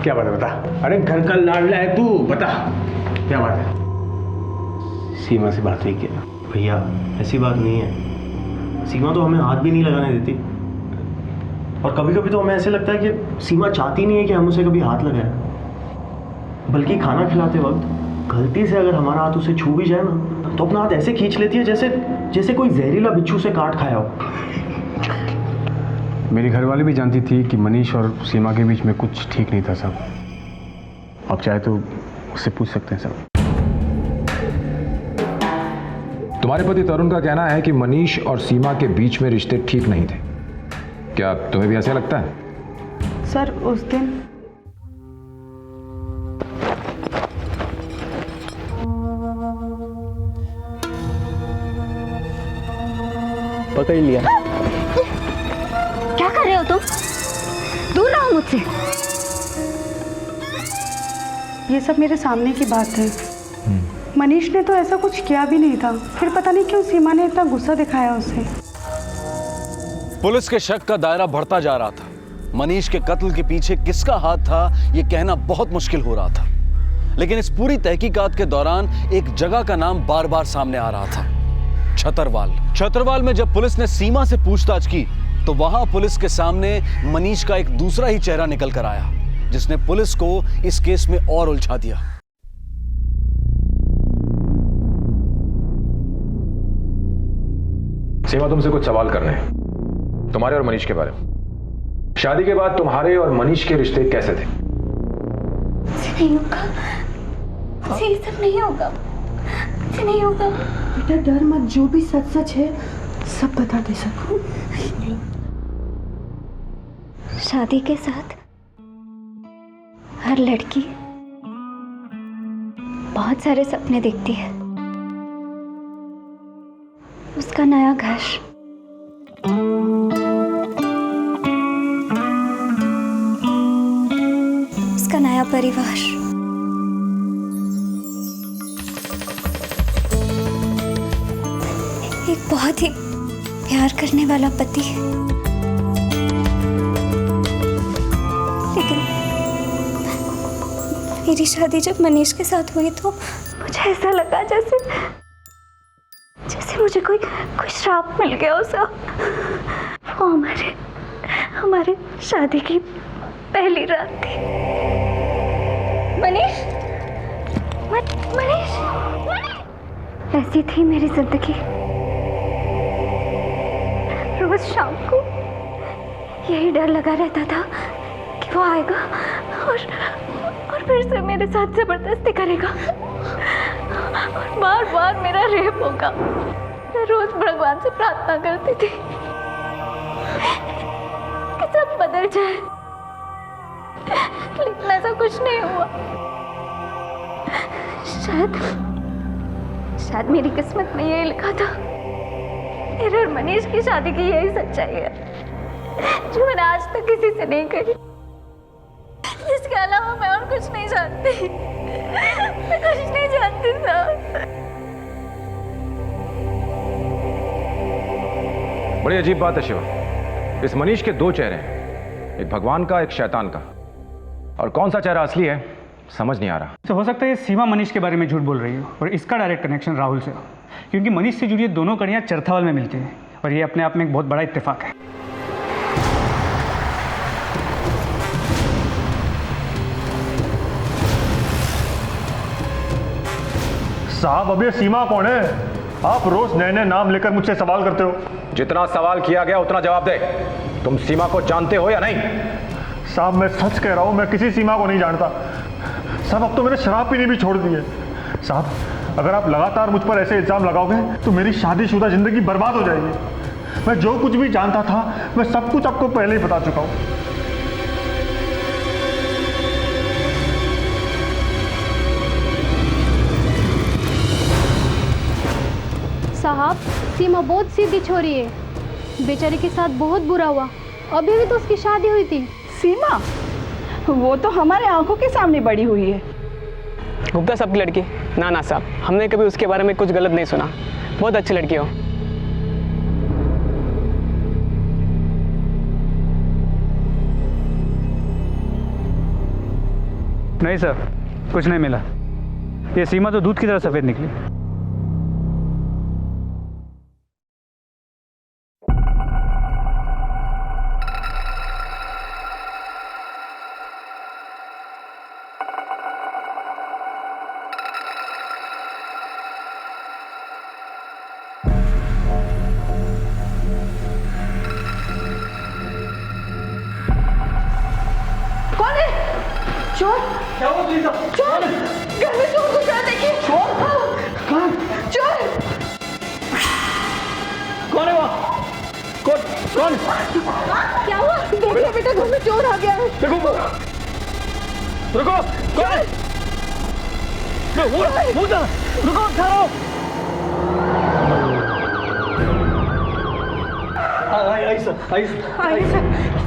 क्या बात है बता। अरे घर का लाडला है तू, बता क्या बात है? सीमा से बात नहीं किया भैया, ऐसी बात नहीं है। सीमा तो हमें हाथ भी नहीं लगाने देती, और कभी कभी तो हमें ऐसे लगता है कि सीमा चाहती नहीं है कि हम उसे कभी हाथ लगाएं। बल्कि खाना खिलाते वक्त गलती से अगर हमारा हाथ उसे छू भी जाए ना, तो अपना हाथ ऐसे खींच लेती है जैसे कोई जहरीला बिच्छू से काट खाया हो। मेरी घरवाली भी जानती थी कि मनीष और सीमा के बीच में कुछ ठीक नहीं था साहब। आप चाहे तो उससे पूछ सकते हैं साहब। तुम्हारे पति तरुण का कहना है कि मनीष और सीमा के बीच में रिश्ते ठीक नहीं थे। क्या तुम्हें भी ऐसा लगता है? सर, उस दिन पकड़ लिया। क्या कर रहे हो तुम? दूर रहो मुझसे। ये सब मेरे सामने की बात है। मनीष ने तो ऐसा कुछ किया भी नहीं था, फिर पता नहीं क्यों सीमा ने इतना गुस्सा दिखाया उसे। पुलिस के शक का दायरा बढ़ता जा रहा था। मनीष के कत्ल के पीछे किसका हाथ था यह कहना बहुत मुश्किल हो रहा था, लेकिन इस पूरी तहकीकात के दौरान एक जगह का नाम बार बार सामने आ रहा था, छतरवाल। छतरवाल में जब पुलिस ने सीमा से पूछताछ की तो वहां पुलिस के सामने मनीष का एक दूसरा ही चेहरा निकल कर आया, जिसने पुलिस को इस केस में और उलझा दिया। सीमा, तुमसे कुछ सवाल करने हैं, तुम्हारे और मनीष के बारे में। शादी के बाद तुम्हारे और मनीष के रिश्ते कैसे थे? नहीं होगा, ये सब नहीं होगा, नहीं होगा। बेटा डर मत, जो भी सच सच है सब बता दे सकूं। शादी के साथ हर लड़की बहुत सारे सपने देखती है। उसका नया घर, उसका नया परिवार, एक बहुत ही प्यार करने वाला पति। लेकिन मेरी शादी जब मनीष के साथ हुई तो मुझे ऐसा लगा जैसे मुझे कोई श्राप मिल गया उसे। वो हमारे शादी की पहली रात थी। मनीष, मनीष, ऐसी थी मेरी जिंदगी। रोज शाम को यही डर लगा रहता था कि वो आएगा और फिर से मेरे साथ जबरदस्ती करेगा और बार बार मेरा रेप होगा। मैं रोज भगवान से प्रार्थना करती थी कि सब बदल जाए, लेकिन ऐसा कुछ नहीं हुआ। शायद मेरी किस्मत में यही लिखा था। मेरे और मनीष की शादी की यही सच्चाई है जो मैंने आज तक किसी से नहीं कही। इसके अलावा मैं और कुछ नहीं जानती। मैं कुछ नहीं जानती साहब। बड़ी अजीब बात है शिवा, इस मनीष के दो चेहरे हैं, एक भगवान का, एक शैतान का, और कौन सा चेहरा असली है समझ नहीं आ रहा। तो हो सकता है ये सीमा मनीष के बारे में झूठ बोल रही हो और इसका डायरेक्ट कनेक्शन राहुल से हो, क्योंकि मनीष से जुड़ी ये दोनों कड़ियाँ चरथावल में मिलती हैं और ये अपने आप में एक बहुत बड़ा इत्तेफाक है। साहब, अब ये सीमा कौन है? आप रोज नए नए नाम लेकर मुझसे सवाल करते हो। जितना सवाल किया गया उतना जवाब दे। तुम सीमा को जानते हो या नहीं? साहब, मैं सच कह रहा हूं, मैं किसी सीमा को नहीं जानता। साहब, अब तो मैंने शराब पीनी भी छोड़ दी है। साहब, अगर आप लगातार मुझ पर ऐसे इल्जाम लगाओगे तो मेरी शादीशुदा जिंदगी बर्बाद हो जाएगी। मैं जो कुछ भी जानता था मैं सब कुछ आपको पहले ही बता चुका हूं। साहब, सीमा बहुत सीधी छोरी है, बेचारे के साथ बहुत बुरा हुआ। अभी भी तो उसकी शादी हुई थी। सीमा, वो तो हमारे आंखों के सामने बड़ी हुई है। गुप्ता साहब की लड़की? ना ना साहब, हमने कभी उसके बारे में कुछ गलत नहीं सुना। बहुत अच्छी लड़की हो। नहीं सर, कुछ नहीं मिला। ये सीमा तो दूध की तरह सफेद निकली। चोर? क्या हुआ प्लीज? चोर! घर में चोर घुसा, देखिए। चोर? कौन? चोर! कौन है वो? कौन? क्या हुआ? देखिए बेटा, घर में चोर आ गया है। देखो, रुको। कौन? रुको, ठहरो। आई सर, आई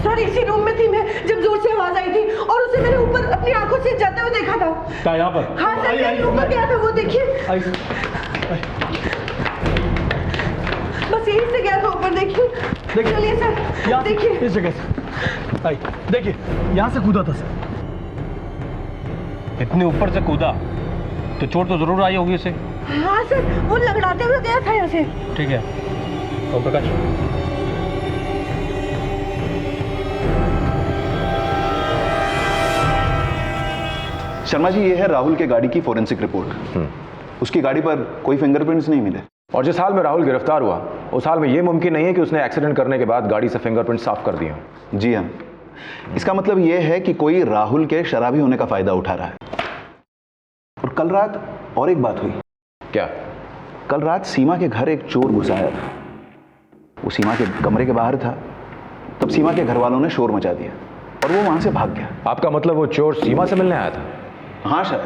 सर इसी रूम में थी मैं जब जोर से आवाज आई थी और उसे मैंने ऊपर अपनी आंखों से जाते हुए देखा था। क्या यहाँ पर? हाँ सर, मैं ऊपर गया था, वो देखिए। बस यहीं से गया था ऊपर, देखिए। चलिए सर, देखिए इस जगह से आई, देखिए यहाँ से कूदा था सर। इतने ऊपर से कूदा तो चोट तो जरूर आई होगी उसे। हाँ सर, वो लगड़ाते हुए गया था यहाँ से। ठीक है ओम प्रकाश। शर्मा जी, ये है राहुल के गाड़ी की फोरेंसिक रिपोर्ट। उसकी गाड़ी पर कोई फिंगरप्रिंट्स नहीं मिले। और जिस हाल में राहुल गिरफ्तार हुआ उस हाल में यह मुमकिन नहीं है कि उसने एक्सीडेंट करने के बाद गाड़ी से फिंगरप्रिंट साफ कर दिए हों। जी हाँ, इसका मतलब यह है कि कोई राहुल के शराबी होने का फायदा उठा रहा है। और कल रात और एक बात हुई। क्या? कल रात सीमा के घर एक चोर घुस आया था। वो सीमा के कमरे के बाहर था, तब सीमा के घर वालों ने शोर मचा दिया और वो वहां से भाग गया। आपका मतलब वो चोर सीमा से मिलने आया था? हाँ शायद,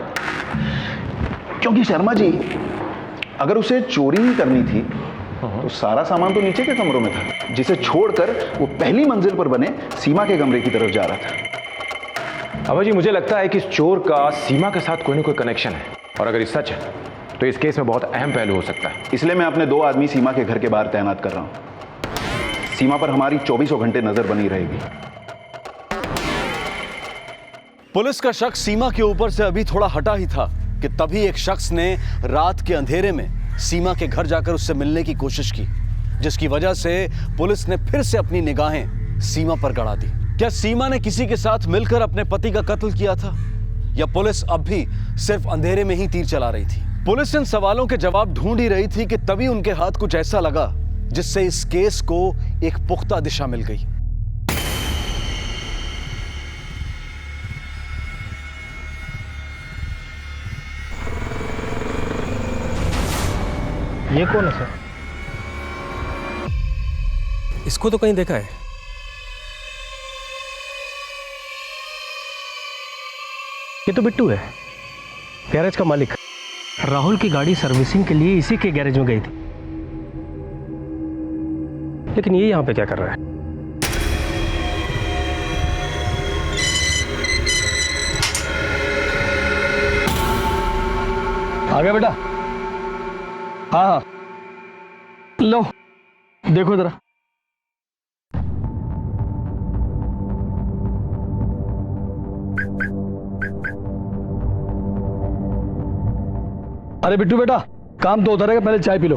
क्योंकि शर्मा जी अगर उसे चोरी ही करनी थी तो सारा सामान तो नीचे के कमरों में था, जिसे छोड़कर वो पहली मंजिल पर बने सीमा के कमरे की तरफ जा रहा था। अबे जी, मुझे लगता है कि इस चोर का सीमा के साथ कोई ना कोई कनेक्शन है, और अगर ये सच है तो इस केस में बहुत अहम पहलू हो सकता है। इसलिए मैं अपने 2 आदमी सीमा के घर के बाहर तैनात कर रहा हूं। सीमा पर हमारी 24 घंटे नजर बनी रहेगी। पुलिस का शक सीमा के ऊपर से अभी थोड़ा हटा ही था कि तभी एक शख्स ने रात के अंधेरे में सीमा के घर जाकर उससे मिलने की कोशिश की, जिसकी वजह से पुलिस ने फिर से अपनी निगाहें सीमा पर गड़ा दी। क्या सीमा ने किसी के साथ मिलकर अपने पति का कत्ल किया था, या पुलिस अब भी सिर्फ अंधेरे में ही तीर चला रही थी? पुलिस इन सवालों के जवाब ढूंढ ही रही थी कि तभी उनके हाथ कुछ ऐसा लगा जिससे इस केस को एक पुख्ता दिशा मिल गई। ये कौन है सर? इसको तो कहीं देखा है। ये तो बिट्टू है, गैरेज का मालिक। राहुल की गाड़ी सर्विसिंग के लिए इसी के गैरेज में गई थी, लेकिन ये यहां पे क्या कर रहा है? आ गया बेटा? हाँ हाँ, लो देखो जरा। अरे बिट्टू बेटा, काम तो उधर है, पहले चाय पी लो।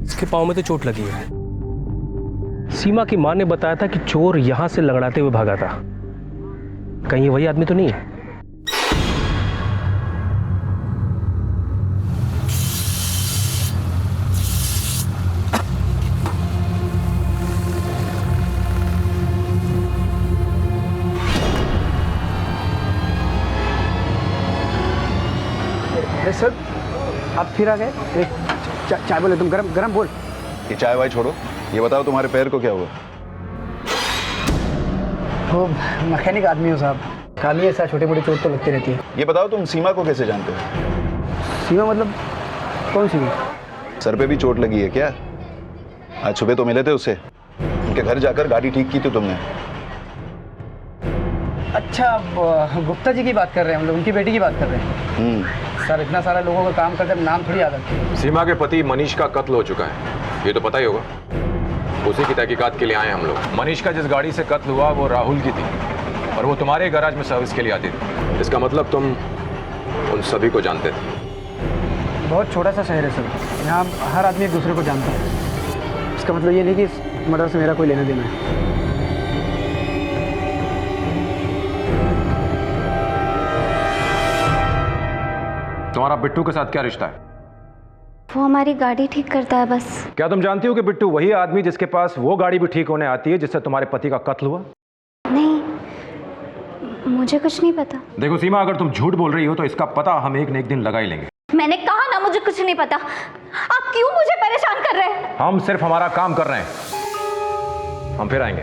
इसके पाँव में तो चोट लगी है। सीमा की मां ने बताया था कि चोर यहां से लगड़ाते हुए भागा था। कहीं ये वही आदमी तो नहीं है? सर आप फिर आ गए। एक चाय बोले, तुम गरम गरम बोल। ये चाय वाय छोड़ो, ये बताओ तुम्हारे पैर को क्या हुआ? वो मैकेनिक आदमी हो साहब, काम ही ऐसा, छोटी मोटी चोट तो लगती रहती है। ये बताओ तुम सीमा को कैसे जानते हो? सीमा मतलब कौन सी? सर पे भी चोट लगी है क्या? आज सुबह तो मिले थे उससे, उनके घर जाकर गाड़ी ठीक की थी तुमने। अच्छा, गुप्ता जी की बात कर रहे हैं, मतलब उनकी बेटी की बात कर रहे हैं। सर इतना सारा लोगों का काम करते नाम थोड़ी याद रखते हैं। सीमा के पति मनीष का कत्ल हो चुका है, ये तो पता ही होगा। उसी की तहकीकात के लिए आए हम लोग। मनीष का जिस गाड़ी से कत्ल हुआ वो राहुल की थी, और वो तुम्हारे गैराज में सर्विस के लिए आती थी। इसका मतलब तुम उन सभी को जानते थे। बहुत छोटा सा शहर है सर, यहाँ हर आदमी एक दूसरे को जानता है। इसका मतलब ये नहीं कि इस मर्डर से मेरा कोई लेना देना है। तुम्हारा बिट्टू के साथ क्या रिश्ता है? वो हमारी गाड़ी ठीक करता है बस। क्या तुम जानती हो कि बिट्टू वही आदमी जिसके पास वो गाड़ी भी ठीक होने आती है जिससे तुम्हारे पति का कत्ल हुआ? नहीं, मुझे कुछ नहीं पता। देखो सीमा, अगर तुम झूठ बोल रही हो तो इसका पता हम एक न एक दिन लगा ही लेंगे। मैंने कहा ना मुझे कुछ नहीं पता। आप क्यों मुझे परेशान कर रहे हैं? हम सिर्फ हमारा काम कर रहे हैं, हम फिर आएंगे।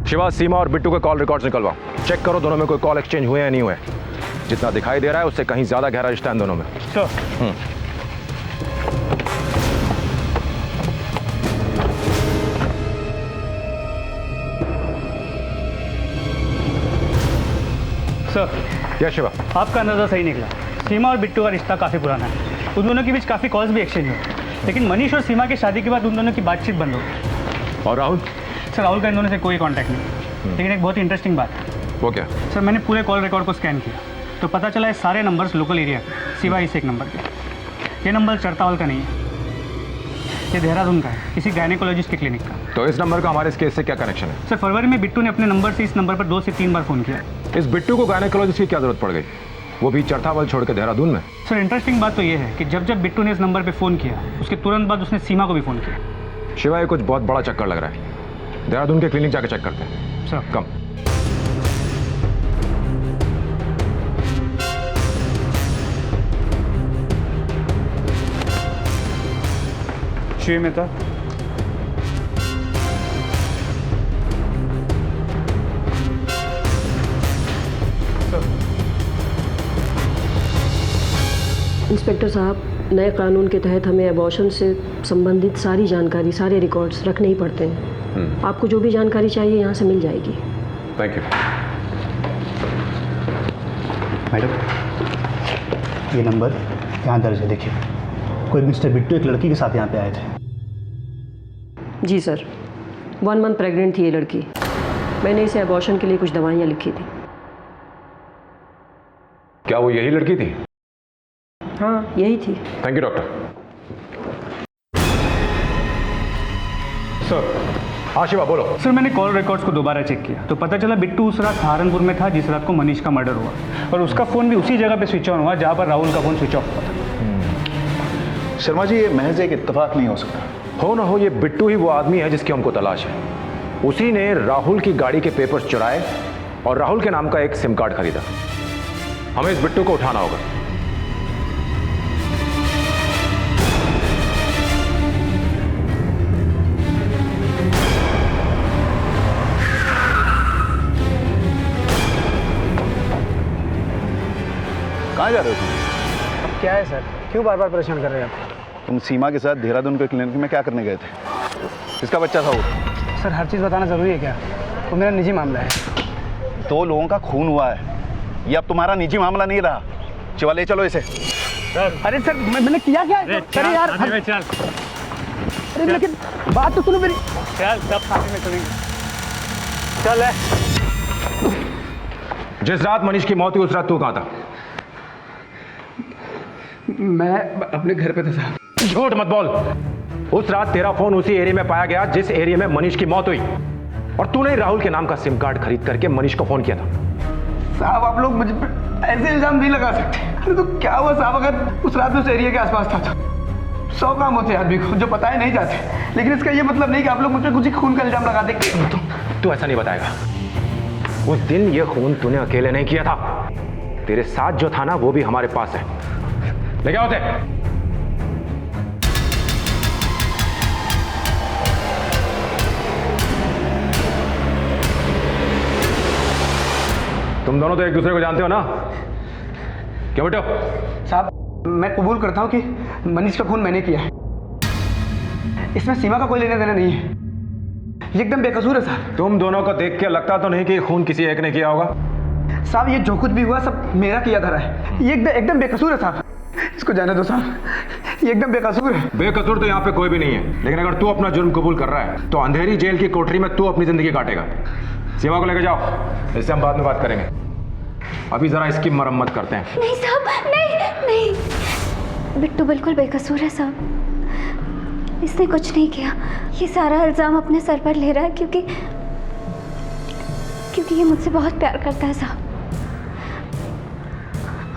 शिवा, सीमा और बिट्टू के कॉल रिकॉर्ड्स निकलवाओ। चेक करो दोनों में कोई कॉल एक्सचेंज हुए या नहीं हुए। जितना दिखाई दे रहा है उससे कहीं ज्यादा गहरा रिश्ता है दोनों में। सर, क्या शिवा? आपका अंदाजा सही निकला। सीमा और बिट्टू का रिश्ता काफ़ी पुराना है। उन दोनों के बीच काफ़ी कॉल्स भी एक्सचेंज हुए, लेकिन मनीष और सीमा की शादी के बाद उन दोनों की बातचीत बंद हो गई। और राहुल? सर, राहुल का इन दोनों से कोई कांटेक्ट नहीं। लेकिन एक बहुत इंटरेस्टिंग बात है। वो क्या? सर, मैंने पूरे कॉल रिकॉर्ड को स्कैन किया तो पता चला है सारे नंबर्स लोकल एरिया के सिवाय इस एक नंबर के। ये नंबर चरतावल का नहीं है, ये देहरादून का है, किसी गायनेकोलॉजिस्ट के क्लिनिक का। तो इस नंबर का हमारे इस केस से क्या कनेक्शन है? सर, फरवरी में बिट्टू ने अपने नंबर से इस नंबर पर 2 से 3 बार फ़ोन किया। इस बिट्टू को गायनेकोलॉजिस्ट की क्या जरूरत पड़ गई, वो भी चरतावल छोड़ के देहरादून में? सर, इंटरेस्टिंग बात तो ये है कि जब बिट्टू ने इस नंबर पर फ़ोन किया उसके तुरंत बाद उसने सीमा को भी फ़ोन किया। शिवा, ये कुछ बहुत बड़ा चक्कर लग रहा है। देहरादून के क्लिनिक जाकर चेक करते हैं। सर, कम। शिव मेहता, इंस्पेक्टर साहब, नए कानून के तहत हमें अबॉर्शन से संबंधित सारी जानकारी, सारे रिकॉर्ड्स रखने ही पड़ते हैं। आपको जो भी जानकारी चाहिए यहाँ से मिल जाएगी। Thank you. मैडम, ये नंबर यहाँ दर्ज है, देखिए। कोई मिस्टर बिट्टू एक लड़की के साथ यहाँ पे आए थे। जी सर, 1 मंथ प्रेग्नेंट थी ये लड़की। मैंने इसे अबॉर्शन के लिए कुछ दवाइयाँ लिखी थी। क्या वो यही लड़की थी? हाँ, यही थी। Thank you doctor. सर, हाँ शिवा, बोलो। सर, मैंने कॉल रिकॉर्ड्स को दोबारा चेक किया तो पता चला बिट्टू उस रात सहारनपुर में था जिस रात को मनीष का मर्डर हुआ, और उसका फ़ोन भी उसी जगह पे स्विच ऑन हुआ जहाँ पर राहुल का फ़ोन स्विच ऑफ हुआ था। शर्मा जी, ये महज एक इत्तेफाक नहीं हो सकता। हो ना हो, ये बिट्टू ही वो आदमी है जिसकी हमको तलाश है। उसी ने राहुल की गाड़ी के पेपर्स चुराए और राहुल के नाम का एक सिम कार्ड खरीदा। हमें इस बिट्टू को उठाना होगा। कहाँ जा रहे हो तुम? अब क्या है सर, क्यों बार बार परेशान कर रहे हैं आप? तुम सीमा के साथ देहरादून के क्लिनिक में क्या करने गए थे? किसका बच्चा था वो? सर, हर चीज़ बताना ज़रूरी है क्या? वो मेरा निजी मामला है। 2 लोगों का खून हुआ है, ये अब तुम्हारा निजी मामला नहीं रहा। शिवा, ले चलो इसे। अरे सर, मैंने किया क्या? अरे यार, अरे लेकिन बात तो सुनो मेरी। चल, सब साथ में सुनेंगे। चल। जिस रात मनीष की मौत हुई उस रात तू कहाँ था? मैं अपने घर पे था साहब। झूठ मत बोल। उस रात तेरा फोन उसी एरिया में पाया गया जिस एरिया में मनीष की मौत हुई, और तूने राहुल के नाम का सिम कार्ड खरीद करके मनीष को फोन किया था। साहब, आप लोग मुझ पे ऐसे इल्जाम नहीं लगा सकते। अरे तो क्या हुआ साहब, अगर उस रात में उस एरिया के आसपास था तो 100 काम होते आदमी को जो बताए नहीं जाते। लेकिन इसका ये मतलब नहीं कि आप लोग मुझ पे कुछ ही खून का इल्जाम लगा देंगे। तू ऐसा नहीं बताएगा। उस दिन ये खून तूने अकेले नहीं किया था, तेरे साथ जो था ना वो भी हमारे पास है। ले क्या होते? तुम दोनों तो एक दूसरे को जानते हो ना? क्या बेटो? साहब, मैं कबूल करता हूं कि मनीष का खून मैंने किया है। इसमें सीमा का कोई लेना देना नहीं है, ये एकदम बेकसूर है साहब। तुम दोनों को देख के लगता तो नहीं कि खून किसी एक ने किया होगा। साहब, ये जो कुछ भी हुआ सब मेरा किया धरा है। ये एकदम बेकसूर है साहब, इसको जाने दो साहब, ये एकदम बेकसूर है। बेकसूर तो यहाँ पे कोई भी नहीं है, लेकिन अगर तू अपना जुर्म कबूल कर रहा है तो अंधेरी जेल की कोठरी में तू अपनी जिंदगी काटेगा। सीमा को लेकर जाओ, इससे हम बाद में बात करेंगे। अभी जरा इसकी मरम्मत करते हैं। नहीं साहब, नहीं। बिट्टू बिल्कुल बेकसूर है साहब, इसने कुछ नहीं किया। ये सारा इल्जाम अपने सर पर ले रहा है क्योंकि ये मुझसे बहुत प्यार करता है साहब,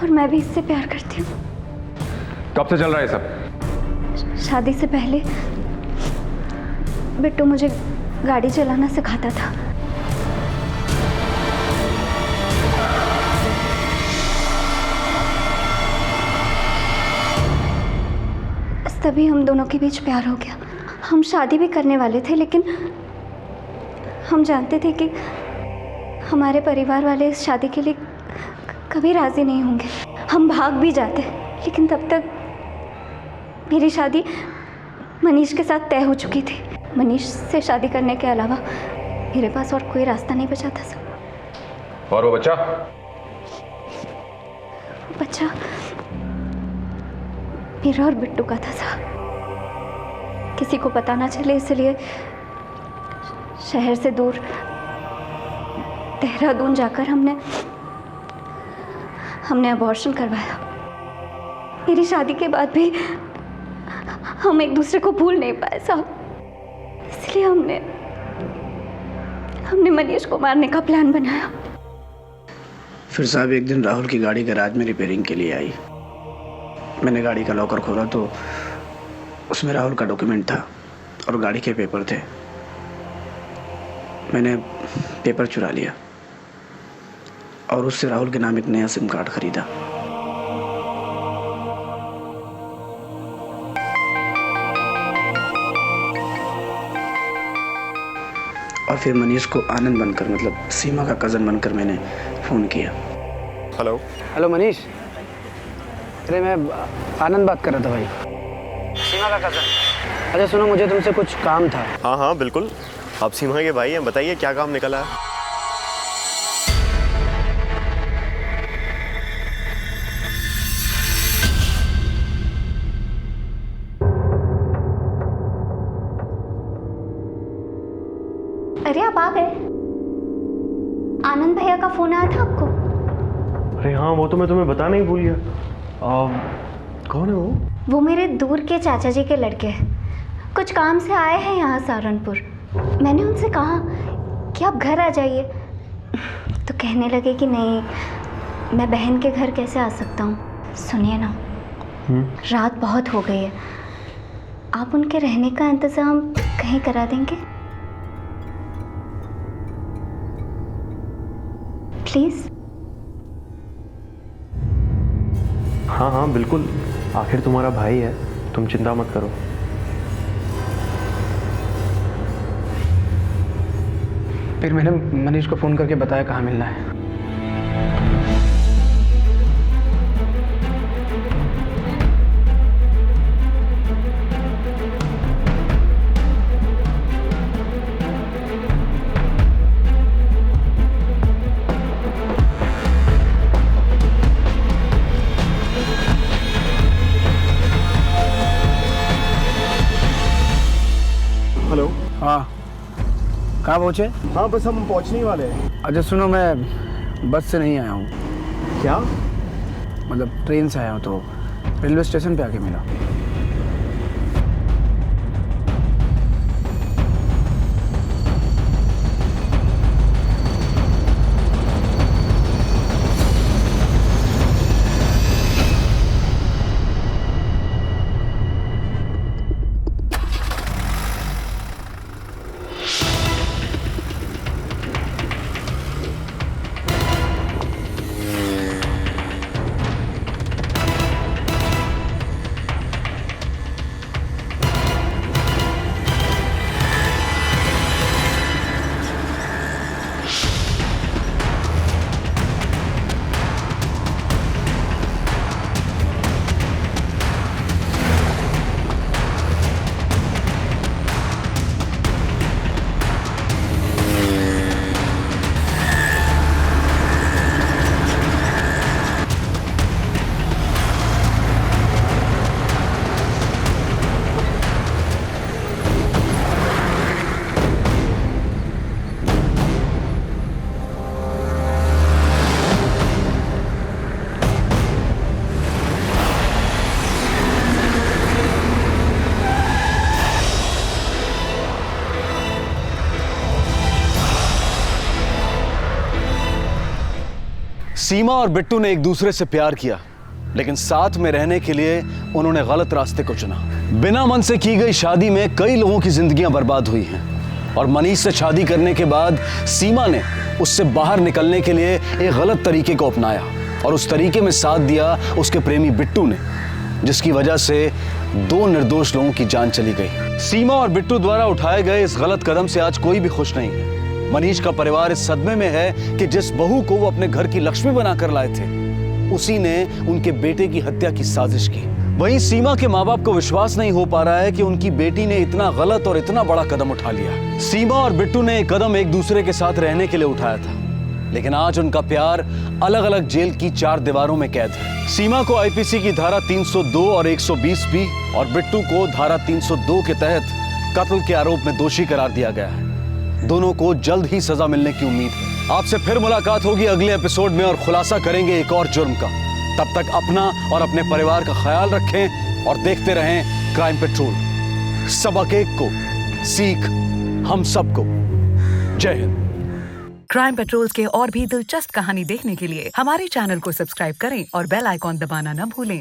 और मैं भी इससे प्यार करती हूँ। कब से चल रहा है सब? शादी से पहले बिट्टू मुझे गाड़ी चलाना सिखाता था। तभी हम दोनों के बीच प्यार हो गया। हम शादी भी करने वाले थे, लेकिन हम जानते थे कि हमारे परिवार वाले इस शादी के लिए कभी राज़ी नहीं होंगे। हम भाग भी जाते, लेकिन तब तक मेरी शादी मनीष के साथ तय हो चुकी थी। मनीष से शादी करने के अलावा मेरे पास और कोई रास्ता नहीं बचा था सर। और वो बच्चा? बच्चा मेरा और बिट्टू का था सर। किसी को पता ना चले इसलिए शहर से दूर देहरादून जाकर हमने अबॉर्शन करवाया। मेरी शादी के बाद भी हम एक दूसरे को भूल नहीं पाए साहब, इसलिए हमने मनीष को मारने का प्लान बनाया। फिर साहब एक दिन राहुल की गाड़ी गैराज में रिपेयरिंग के लिए आई। मैंने गाड़ी का लॉकर खोला तो उसमें राहुल का डॉक्यूमेंट था और गाड़ी के पेपर थे। मैंने पेपर चुरा लिया और उससे राहुल के नाम एक नया सिम कार्ड खरीदा। और फिर मनीष को आनंद बनकर, मतलब सीमा का कज़न बनकर मैंने फ़ोन किया। हेलो हेलो मनीष, अरे मैं आनंद बात कर रहा था भाई, सीमा का कज़न। अच्छा सुनो, मुझे तुमसे कुछ काम था। हाँ हाँ बिल्कुल, आप सीमा के भाई हैं, बताइए क्या काम निकला है। अरे आप आ गए। आनंद भैया का फोन आया था आपको? अरे हाँ, वो तो मैं तुम्हें बताना ही भूल गया। कौन है वो? वो मेरे दूर के चाचा जी के लड़के हैं। कुछ काम से आए हैं यहाँ सहारनपुर। मैंने उनसे कहा कि आप घर आ जाइए, तो कहने लगे कि नहीं, मैं बहन के घर कैसे आ सकता हूँ। सुनिए ना, रात बहुत हो गई है, आप उनके रहने का इंतज़ाम कहीं करा देंगे प्लीज़? हाँ हाँ बिल्कुल, आखिर तुम्हारा भाई है, तुम चिंता मत करो। फिर मैंने मनीष को फ़ोन करके बताया कहाँ मिलना है। हेलो। हाँ, कहाँ पहुँचे? हाँ बस हम पहुँचने ही वाले हैं। अच्छा सुनो, मैं बस से नहीं आया हूँ। क्या? मतलब ट्रेन से आया हूँ, तो रेलवे स्टेशन पे आके मिला। सीमा और बिट्टू ने एक दूसरे से प्यार किया, लेकिन साथ में रहने के लिए उन्होंने गलत रास्ते को चुना। बिना मन से की गई शादी में कई लोगों की जिंदगियां बर्बाद हुई हैं और मनीष से शादी करने के बाद सीमा ने उससे बाहर निकलने के लिए एक गलत तरीके को अपनाया और उस तरीके में साथ दिया उसके प्रेमी बिट्टू ने, जिसकी वजह से 2 निर्दोष लोगों की जान चली गई। सीमा और बिट्टू द्वारा उठाए गए इस गलत कदम से आज कोई भी खुश नहीं है। मनीष का परिवार इस सदमे में है कि जिस बहू को वो अपने घर की लक्ष्मी बनाकर लाए थे, उसी ने उनके बेटे की हत्या की साजिश की। वहीं सीमा के माँ बाप को विश्वास नहीं हो पा रहा है कि उनकी बेटी ने इतना गलत और इतना बड़ा कदम उठा लिया। सीमा और बिट्टू ने एक कदम एक दूसरे के साथ रहने के लिए उठाया था, लेकिन आज उनका प्यार अलग अलग जेल की 4 दीवारों में कैद है। सीमा को आईपीसी की धारा 302 और 120B और बिट्टू को धारा 302 के तहत कत्ल के आरोप में दोषी करार दिया गया है। दोनों को जल्द ही सजा मिलने की उम्मीद है। आपसे फिर मुलाकात होगी अगले एपिसोड में और खुलासा करेंगे एक और जुर्म का। तब तक अपना और अपने परिवार का ख्याल रखें और देखते रहें क्राइम पेट्रोल। सबक एक को, सीख हम सबको। जय हिंद। क्राइम पेट्रोल के और भी दिलचस्प कहानी देखने के लिए हमारे चैनल को सब्सक्राइब करें और बेल आइकॉन दबाना न भूलें।